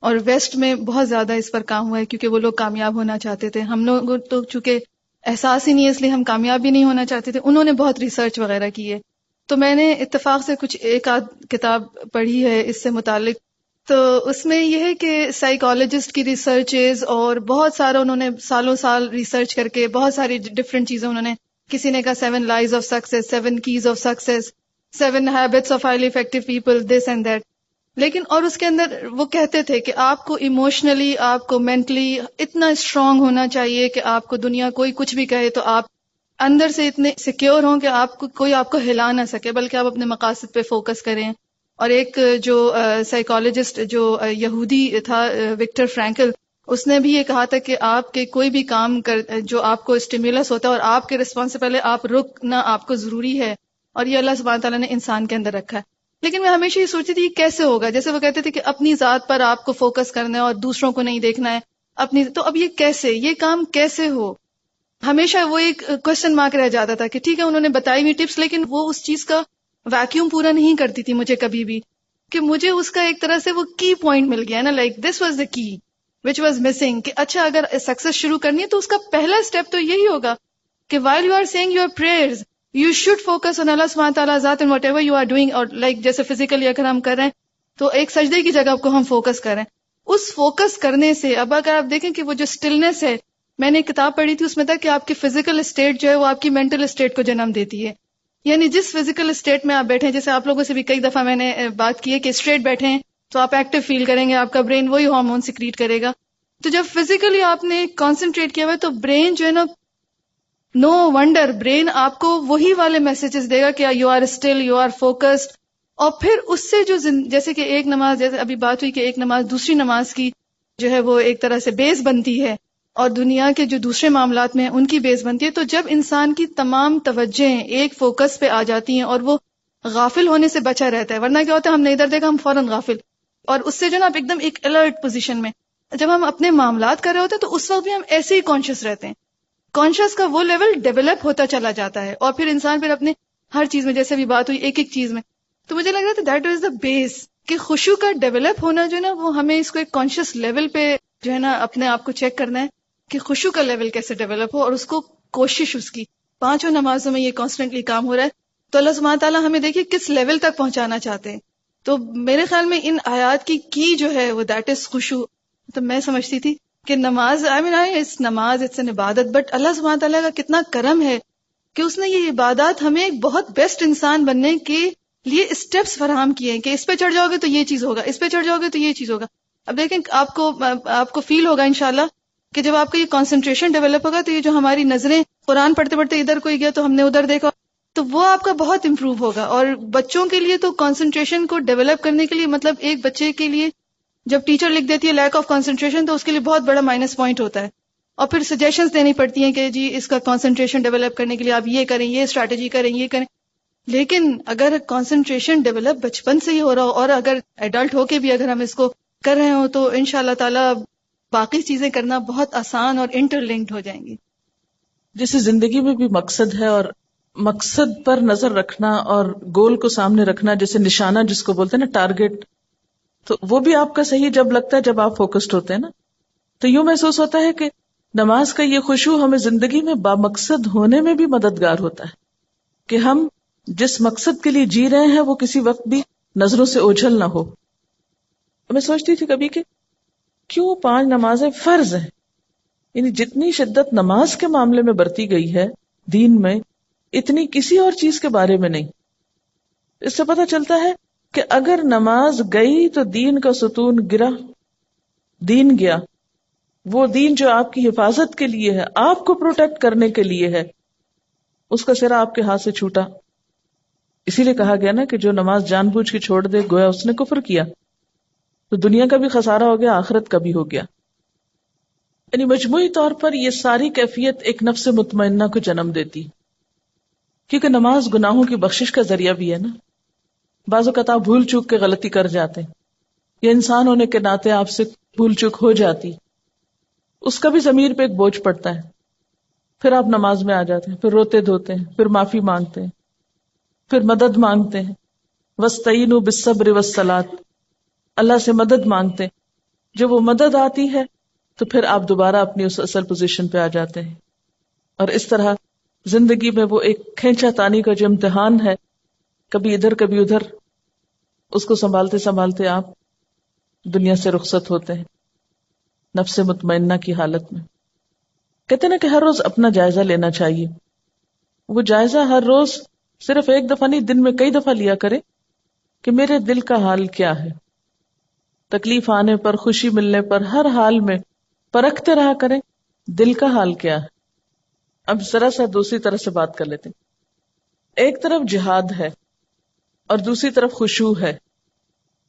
اور ویسٹ میں بہت زیادہ اس پر کام ہوا ہے کیونکہ وہ لوگ کامیاب ہونا چاہتے تھے. ہم لوگ تو چونکہ احساس ہی نہیں ہے اس لیے ہم کامیاب بھی نہیں ہونا چاہتے تھے. انہوں نے بہت ریسرچ وغیرہ کی ہے، تو میں نے اتفاق سے کچھ ایک آدھ کتاب پڑھی ہے اس سے متعلق. تو اس میں یہ ہے کہ سائیکالوجسٹ کی ریسرچز اور بہت سارا انہوں نے سالوں سال ریسرچ کر کے بہت ساری ڈفرینٹ چیزیں انہوں نے، کسی نے کہا 7 لائز of success, 7 keys of success, 7 habits of highly effective people, this and that. لیکن اور اس کے اندر وہ کہتے تھے کہ آپ کو ایموشنلی، آپ کو مینٹلی اتنا اسٹرانگ ہونا چاہیے کہ آپ کو دنیا کوئی کچھ بھی کہے تو آپ اندر سے اتنے سیکیور ہوں کہ آپ کو کوئی آپ کو ہلا نہ سکے، بلکہ آپ اپنے مقاصد پہ فوکس کریں. اور ایک جو سائیکالوجسٹ جو یہودی تھا وکٹر فرینکل، اس نے بھی یہ کہا تھا کہ آپ کے کوئی بھی کام جو آپ کو اسٹیمیولس ہوتا ہے اور آپ کے رسپانس سے پہلے آپ رکنا آپ کو ضروری ہے، اور یہ اللہ سبحانہ تعالیٰ نے انسان کے اندر رکھا ہے. لیکن میں ہمیشہ یہ سوچتی تھی کیسے ہوگا، جیسے وہ کہتے تھے کہ اپنی ذات پر آپ کو فوکس کرنا ہے اور دوسروں کو نہیں دیکھنا ہے اپنی. تو اب یہ کیسے، یہ کام کیسے ہو؟ ہمیشہ وہ ایک کوشچن مارک رہ جاتا تھا کہ ٹھیک ہے انہوں نے بتائی ہوئی ٹپس، لیکن وہ اس چیز کا ویکیوم پورا نہیں کرتی تھی مجھے کبھی بھی، کہ مجھے اس کا ایک طرح سے وہ کی پوائنٹ مل گیا نا، لائک دس واز دا کی وچ واز مسنگ. کہ اچھا اگر سکسیس شروع کرنی ہے تو اس کا پہلا اسٹیپ تو یہی ہوگا کہ while you are saying your prayers you should focus on Allah subhanahu wa ta'ala ذات and whatever you are doing. اور لائک جیسے فزیکلی اگر ہم کر رہے ہیں تو ایک سجدے کی جگہ کو ہم فوکس کریں. اس فوکس کرنے سے اب اگر آپ دیکھیں کہ وہ جو اسٹلنس ہے، میں نے ایک کتاب پڑھی تھی اس میں تھا کہ آپ کی فزیکل اسٹیٹ جو ہے وہ آپ کی مینٹل اسٹیٹ کو جنم دیتی ہے. یعنی جس فزیکل اسٹیٹ میں آپ بیٹھے ہیں، جیسے آپ لوگوں سے بھی کئی دفعہ میں نے بات کی ہے کہ اسٹریٹ بیٹھے ہیں تو آپ ایکٹیو فیل کریں گے، آپ کا برین وہی ہارمون سیکریٹ کرے گا. تو جب فزیکلی آپ نے کانسنٹریٹ کیا ہوا ہے تو برین جو ہے نا، نو ونڈر برین آپ کو وہی والے میسیجز دے گا کہ you are still, you are focused. اور پھر اس سے جو جیسے کہ ایک نماز، جیسے ابھی بات ہوئی کہ ایک نماز دوسری نماز کی جو ہے وہ ایک طرح سے بیس بنتی ہے، اور دنیا کے جو دوسرے معاملات میں ان کی بیس بنتی ہے. تو جب انسان کی تمام توجہیں ایک فوکس پہ آ جاتی ہیں اور وہ غافل ہونے سے بچا رہتا ہے، ورنہ کیا ہوتا ہے ہم نے ادھر دیکھا ہم فوراً غافل، اور اس سے جو نا آپ ایک دم ایک الرٹ پوزیشن میں جب ہم اپنے معاملات کر رہے ہوتے ہیں تو اس وقت بھی ہم ایسے ہی کانشیس رہتے ہیں. کانشیس کا وہ لیول ڈیولپ ہوتا چلا جاتا ہے، اور پھر انسان پھر اپنے ہر چیز میں، جیسے بھی بات ہوئی ایک ایک چیز میں، تو مجھے لگ رہا تھا دیٹ از دا بیس کہ خشوع کا ڈیولپ ہونا جو ہے نا وہ ہمیں اس کو ایک کانشیس لیول پہ جو ہے نا اپنے آپ کو چیک کرنا ہے کہ خشوع کا لیول کیسے ڈیولپ ہو، اور اس کو کوشش اس کی 5 نمازوں میں یہ کانسٹنٹلی کام ہو رہا ہے. تو اللہ سبحانہ تعالیٰ ہمیں دیکھیے کس لیول تک پہنچانا چاہتے ہیں. تو میرے خیال میں ان آیات کی جو ہے وہ دیٹ از خشوع. تو میں سمجھتی تھی کہ نماز نماز اٹس این عبادت، بٹ اللہ سبحانہ تعالیٰ کا کتنا کرم ہے کہ اس نے یہ عبادات ہمیں ایک بہت بیسٹ انسان بننے کے لیے اسٹیپس فراہم کیے ہیں کہ اس پہ چڑھ جاؤ گے تو یہ چیز ہوگا، اس پہ چڑھ جاؤ گے تو یہ چیز ہوگا. اب دیکھیں آپ کو فیل ہوگا انشاءاللہ کہ جب آپ کا یہ کانسنٹریشن ڈیولپ ہوگا تو یہ جو ہماری نظریں قرآن پڑھتے پڑھتے ادھر کوئی گیا تو ہم نے ادھر دیکھا تو وہ آپ کا بہت امپروو ہوگا. اور بچوں کے لیے تو کانسنٹریشن کو ڈیولپ کرنے کے لیے مطلب ایک بچے کے لیے جب ٹیچر لکھ دیتی ہے لیک آف کانسنٹریشن تو اس کے لیے بہت بڑا مائنس پوائنٹ ہوتا ہے، اور پھر سجیشنز دینی پڑتی ہیں کہ جی اس کا کانسنٹریشن ڈیولپ کرنے کے لیے آپ یہ کریں، یہ اسٹریٹجی کریں، یہ کریں. لیکن اگر کانسنٹریشن ڈیولپ بچپن سے ہی ہو رہا ہو اور اگر ایڈلٹ ہو کے بھی اگر ہم اس کو کر رہے ہوں تو انشاءاللہ تعالی باقی چیزیں کرنا بہت آسان اور انٹر لنکڈ ہو جائیں گی. جیسے زندگی میں بھی مقصد ہے اور مقصد پر نظر رکھنا اور گول کو سامنے رکھنا، جیسے نشانہ جس کو بولتے ہیں نا ٹارگٹ، تو وہ بھی آپ کا صحیح جب لگتا ہے جب آپ فوکسڈ ہوتے ہیں نا. تو یوں محسوس ہوتا ہے کہ نماز کا یہ خشوع ہمیں زندگی میں بامقصد ہونے میں بھی مددگار ہوتا ہے کہ ہم جس مقصد کے لیے جی رہے ہیں وہ کسی وقت بھی نظروں سے اوجھل نہ ہو. میں سوچتی تھی کبھی کہ کیوں 5 نمازیں فرض ہیں، یعنی جتنی شدت نماز کے معاملے میں برتی گئی ہے دین میں اتنی کسی اور چیز کے بارے میں نہیں. اس سے پتہ چلتا ہے کہ اگر نماز گئی تو دین کا ستون گرا، دین گیا. وہ دین جو آپ کی حفاظت کے لیے ہے، آپ کو پروٹیکٹ کرنے کے لیے ہے، اس کا سرا آپ کے ہاتھ سے چھوٹا. اسی لیے کہا گیا نا کہ جو نماز جان بوجھ کے چھوڑ دے گویا اس نے کفر کیا. تو دنیا کا بھی خسارہ ہو گیا، آخرت کا بھی ہو گیا. یعنی مجموعی طور پر یہ ساری کیفیت ایک نفس مطمئنہ کو جنم دیتی، کیونکہ نماز گناہوں کی بخشش کا ذریعہ بھی ہے نا. بعض اوقات آپ بھول چوک کے غلطی کر جاتے ہیں، یا انسان ہونے کے ناطے آپ سے بھول چوک ہو جاتی، اس کا بھی ضمیر پہ ایک بوجھ پڑتا ہے. پھر آپ نماز میں آ جاتے ہیں، پھر روتے دھوتے ہیں، پھر معافی مانگتے ہیں، پھر مدد مانگتے ہیں. وَاسْتَعِینُوا بِالصَّبْرِ وَالصَّلَاةِ، اللہ سے مدد مانگتے ہیں. جب وہ مدد آتی ہے تو پھر آپ دوبارہ اپنی اس اصل پوزیشن پہ آ جاتے ہیں. اور اس طرح زندگی میں وہ ایک کھینچا تانی کا جو امتحان ہے، کبھی ادھر کبھی ادھر، اس کو سنبھالتے سنبھالتے آپ دنیا سے رخصت ہوتے ہیں نفس مطمئنہ کی حالت میں. کہتے ہیں نا کہ ہر روز اپنا جائزہ لینا چاہیے. وہ جائزہ ہر روز صرف ایک دفعہ نہیں، دن میں کئی دفعہ لیا کرے کہ میرے دل کا حال کیا ہے. تکلیف آنے پر، خوشی ملنے پر، ہر حال میں پرکھتے رہا کریں دل کا حال کیا ہے. اب ذرا سا دوسری طرح سے بات کر لیتے ہیں. ایک طرف جہاد ہے اور دوسری طرف خشوع ہے.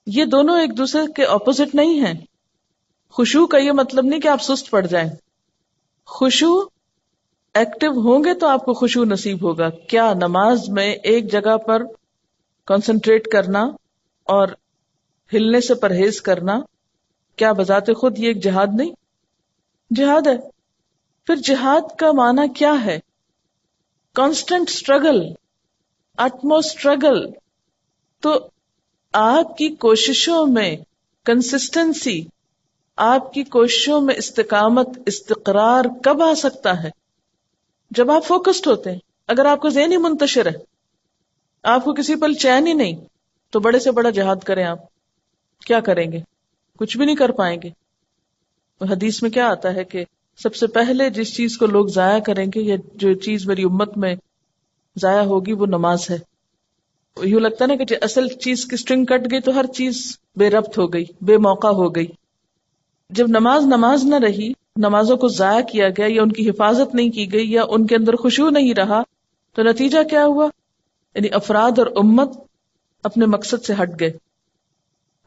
یہ دونوں ایک دوسرے کے اپوزٹ نہیں ہیں. خشوع کا یہ مطلب نہیں کہ آپ سست پڑ جائیں. خشوع ایکٹیو ہوں گے تو آپ کو خشوع نصیب ہوگا. کیا نماز میں ایک جگہ پر کنسنٹریٹ کرنا اور ہلنے سے پرہیز کرنا کیا بذات خود یہ ایک جہاد نہیں؟ جہاد ہے. پھر جہاد کا معنی کیا ہے؟ کانسٹنٹ اسٹرگل، اٹمو اسٹرگل. تو آپ کی کوششوں میں کنسسٹنسی، آپ کی کوششوں میں استقامت، استقرار کب آ سکتا ہے؟ جب آپ فوکسڈ ہوتے ہیں. اگر آپ کا ذہن ہی منتشر ہے، آپ کو کسی پل چین ہی نہیں، تو بڑے سے بڑا جہاد کریں آپ کیا کریں گے؟ کچھ بھی نہیں کر پائیں گے. حدیث میں کیا آتا ہے کہ سب سے پہلے جس چیز کو لوگ ضائع کریں گے یا جو چیز میری امت میں ضائع ہوگی وہ نماز ہے. یوں لگتا ہے نا کہ اصل چیز کی سٹرنگ کٹ گئی تو ہر چیز بے ربط ہو گئی، بے موقع ہو گئی. جب نماز نہ رہی، نمازوں کو ضائع کیا گیا یا ان کی حفاظت نہیں کی گئی یا ان کے اندر خشوع نہیں رہا تو نتیجہ کیا ہوا؟ یعنی افراد اور امت اپنے مقصد سے ہٹ گئے،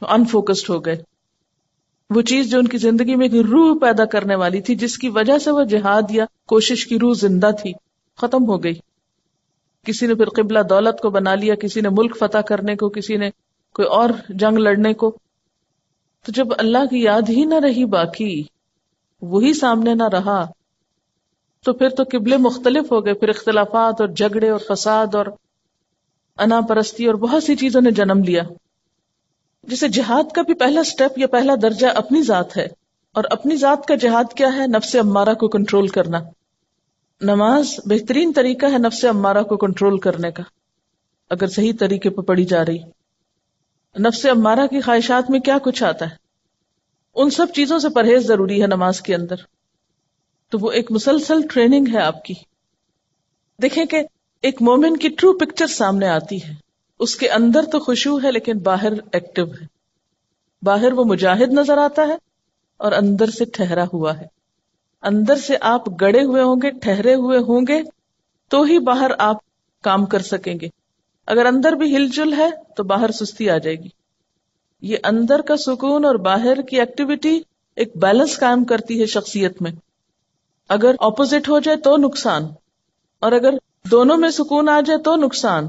انفوکسڈ ہو گئے. وہ چیز جو ان کی زندگی میں ایک روح پیدا کرنے والی تھی، جس کی وجہ سے وہ جہاد یا کوشش کی روح زندہ تھی، ختم ہو گئی. کسی نے پھر قبلہ دولت کو بنا لیا، کسی نے ملک فتح کرنے کو، کسی نے کوئی اور جنگ لڑنے کو. تو جب اللہ کی یاد ہی نہ رہی، باقی وہی سامنے نہ رہا، تو پھر تو قبلے مختلف ہو گئے. پھر اختلافات اور جھگڑے اور فساد اور انا پرستی اور بہت سی چیزوں نے جنم لیا. جسے جہاد کا بھی پہلا سٹیپ یا پہلا درجہ اپنی ذات ہے. اور اپنی ذات کا جہاد کیا ہے؟ نفس امارہ کو کنٹرول کرنا. نماز بہترین طریقہ ہے نفس امارہ کو کنٹرول کرنے کا، اگر صحیح طریقے پہ پڑھی جا رہی. نفس امارہ کی خواہشات میں کیا کچھ آتا ہے؟ ان سب چیزوں سے پرہیز ضروری ہے نماز کے اندر. تو وہ ایک مسلسل ٹریننگ ہے آپ کی. دیکھیں کہ ایک مومن کی ٹرو پکچر سامنے آتی ہے. اس کے اندر تو خشوع ہے لیکن باہر ایکٹیو ہے. باہر وہ مجاہد نظر آتا ہے اور اندر سے ٹھہرا ہوا ہے. اندر سے آپ گڑے ہوئے ہوں گے, ٹھہرے ہوئے ہوں گے, تو ہی باہر آپ کام کر سکیں گے. اگر اندر بھی ہل جل ہے تو باہر سستی آ جائے گی. یہ اندر کا سکون اور باہر کی ایکٹیویٹی ایک بیلنس قائم کرتی ہے شخصیت میں. اگر اپوزٹ ہو جائے تو نقصان, اور اگر دونوں میں سکون آ جائے تو نقصان.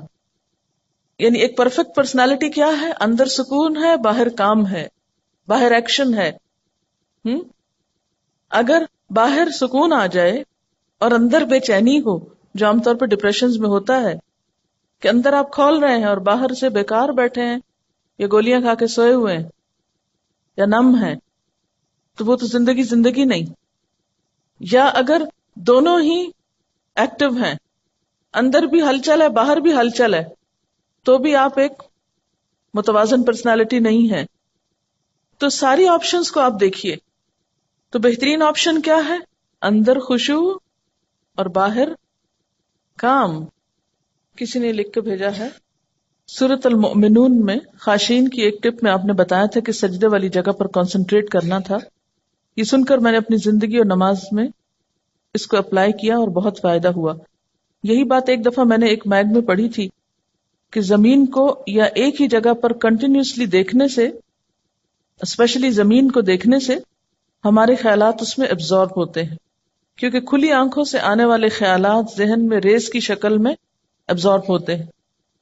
یعنی ایک پرفیکٹ پرسنالٹی کیا ہے؟ اندر سکون ہے, باہر کام ہے, باہر ایکشن ہے. اگر باہر سکون آ جائے اور اندر بے چینی ہو, جو عام طور پر ڈپریشنز میں ہوتا ہے کہ اندر آپ کھول رہے ہیں اور باہر سے بیکار بیٹھے ہیں یا گولیاں کھا کے سوئے ہوئے ہیں یا نم ہیں, تو وہ تو زندگی نہیں. یا اگر دونوں ہی ایکٹیو ہیں, اندر بھی ہلچل ہے باہر بھی ہلچل ہے, تو بھی آپ ایک متوازن پرسنالٹی نہیں ہے. تو ساری آپشنز کو آپ دیکھیے. تو بہترین آپشن کیا ہے؟ اندر خشوع اور باہر کام. کسی نے لکھ کے بھیجا ہے سورۃ المؤمنون میں خاشعین کی ایک ٹپ میں آپ نے بتایا تھا کہ سجدے والی جگہ پر کنسنٹریٹ کرنا تھا. یہ سن کر میں نے اپنی زندگی اور نماز میں اس کو اپلائی کیا اور بہت فائدہ ہوا. یہی بات ایک دفعہ میں نے ایک میگ میں پڑھی تھی کہ زمین کو یا ایک ہی جگہ پر کنٹینیوسلی دیکھنے سے, اسپیشلی زمین کو دیکھنے سے, ہمارے خیالات اس میں ایبزارب ہوتے ہیں, کیونکہ کھلی آنکھوں سے آنے والے خیالات ذہن میں ریز کی شکل میں ایبزارب ہوتے ہیں,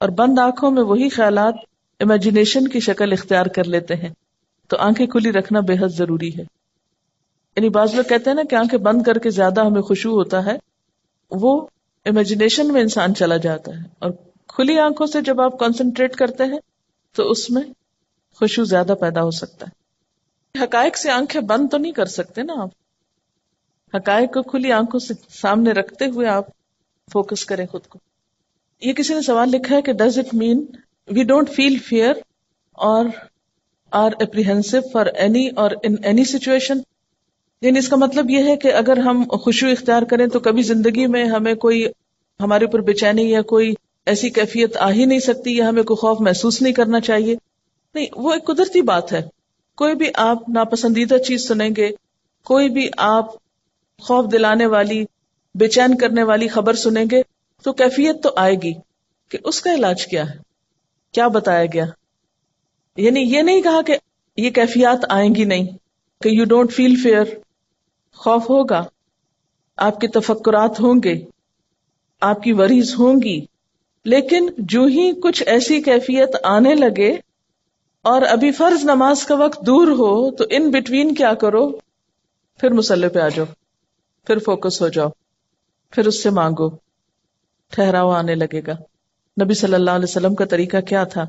اور بند آنکھوں میں وہی خیالات امیجنیشن کی شکل اختیار کر لیتے ہیں. تو آنکھیں کھلی رکھنا بے حد ضروری ہے. یعنی بعض لوگ کہتے ہیں نا کہ آنکھیں بند کر کے زیادہ ہمیں خشوع ہوتا ہے, وہ امیجنیشن میں انسان چلا جاتا ہے, اور کھلی آنکھوں سے جب آپ کنسنٹریٹ کرتے ہیں تو اس میں خشوع زیادہ پیدا ہو سکتا ہے. حقائق سے آنکھیں بند تو نہیں کر سکتے نا آپ, حقائق کو کھلی آنکھوں سے سامنے رکھتے ہوئے آپ فوکس کریں خود کو. یہ کسی نے سوال لکھا ہے کہ does it mean we don't feel fear or are apprehensive for any or in any situation? یعنی اس کا مطلب یہ ہے کہ اگر ہم خشوع اختیار کریں تو کبھی زندگی میں ہمیں کوئی ہمارے اوپر بے چینی یا کوئی ایسی کیفیت آ ہی نہیں سکتی, یا ہمیں کوئی خوف محسوس نہیں کرنا چاہیے. نہیں, وہ ایک قدرتی بات ہے. کوئی بھی آپ ناپسندیدہ چیز سنیں گے, کوئی بھی آپ خوف دلانے والی, بے چین کرنے والی خبر سنیں گے, تو کیفیت تو آئے گی کہ اس کا علاج کیا ہے, کیا بتایا گیا. یعنی یہ نہیں کہا کہ یہ کیفیات آئیں گی نہیں, کہ یو ڈونٹ فیل فیئر. خوف ہوگا, آپ کے تفکرات ہوں گے, آپ کی وریز ہوں گی, لیکن جو ہی کچھ ایسی کیفیت آنے لگے اور ابھی فرض نماز کا وقت دور ہو تو ان بٹوین کیا کرو؟ پھر مصلی پہ آ جاؤ, پھر فوکس ہو جاؤ, پھر اس سے مانگو, ٹھہراؤ آنے لگے گا. نبی صلی اللہ علیہ وسلم کا طریقہ کیا تھا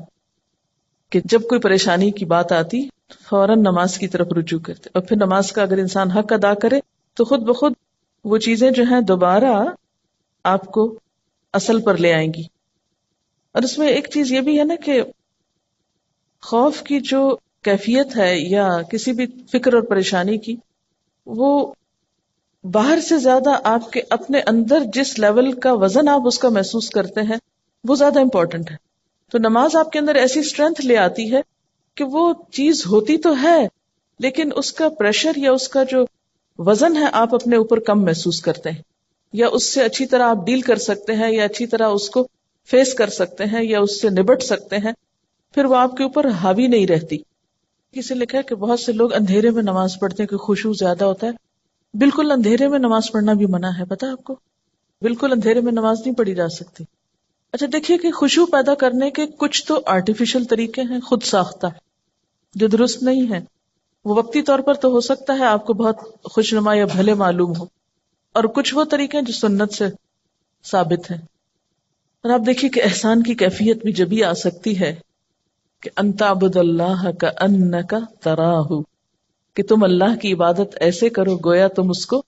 کہ جب کوئی پریشانی کی بات آتی فوراً نماز کی طرف رجوع کرتے, اور پھر نماز کا اگر انسان حق ادا کرے تو خود بخود وہ چیزیں جو ہیں دوبارہ آپ کو اصل پر لے آئیں گی. اور اس میں ایک چیز یہ بھی ہے نا کہ خوف کی جو کیفیت ہے یا کسی بھی فکر اور پریشانی کی, وہ باہر سے زیادہ آپ کے اپنے اندر جس لیول کا وزن آپ اس کا محسوس کرتے ہیں وہ زیادہ امپورٹنٹ ہے. تو نماز آپ کے اندر ایسی اسٹرینتھ لے آتی ہے کہ وہ چیز ہوتی تو ہے لیکن اس کا پریشر یا اس کا جو وزن ہے آپ اپنے اوپر کم محسوس کرتے ہیں, یا اس سے اچھی طرح آپ ڈیل کر سکتے ہیں, یا اچھی طرح اس کو فیس کر سکتے ہیں, یا اس سے نبٹ سکتے ہیں. پھر وہ آپ کے اوپر حاوی نہیں رہتی. کسی لکھا ہے کہ بہت سے لوگ اندھیرے میں نماز پڑھتے ہیں کہ خشوع زیادہ ہوتا ہے. بالکل اندھیرے میں نماز پڑھنا بھی منع ہے, پتہ آپ کو, بالکل اندھیرے میں نماز نہیں پڑھی جا سکتی. اچھا دیکھیے کہ خشوع پیدا کرنے کے کچھ تو آرٹیفیشل طریقے ہیں, خود ساختہ, جو درست نہیں ہے. وہ وقتی طور پر تو ہو سکتا ہے آپ کو بہت خوشنما یا بھلے معلوم ہو, اور کچھ وہ طریقے ہیں جو سنت سے ثابت ہیں. اور آپ دیکھیے کہ احسان کی کیفیت بھی جبھی آ سکتی ہے کہ ان تعبد اللہ کأنک تراہ, کہ تم اللہ کی عبادت ایسے کرو گویا تم اس کو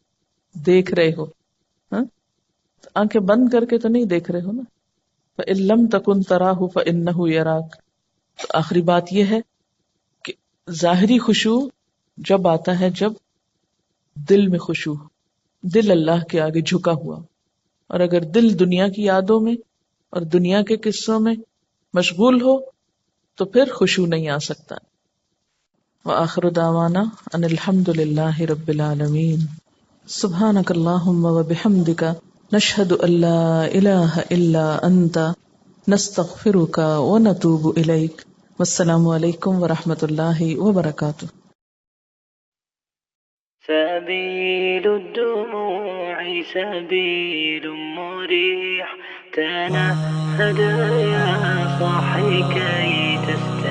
دیکھ رہے ہو. آنکھیں بند کر کے تو نہیں دیکھ رہے ہو نا. فإن لم تکن تراہ فإنہ یراک. تو آخری بات یہ ہے کہ ظاہری خشوع جب آتا ہے جب دل میں خشوع، دل اللہ کے آگے جھکا ہوا، اور اگر دل دنیا کی یادوں میں اور دنیا کے قصوں میں مشغول ہو تو پھر خشوع نہیں آ سکتا۔ وآخر دعوانا ان الحمد للہ رب العالمین۔ سبحانک اللہم وبحمدک نشہد ان لا الہ الا انت نستغفرک ونتوب الیک۔ والسلام علیکم ورحمۃ اللہ وبرکاتہ۔ سبيل الدموع سبيل مريح، تنهد يا صاحي كي تستريح.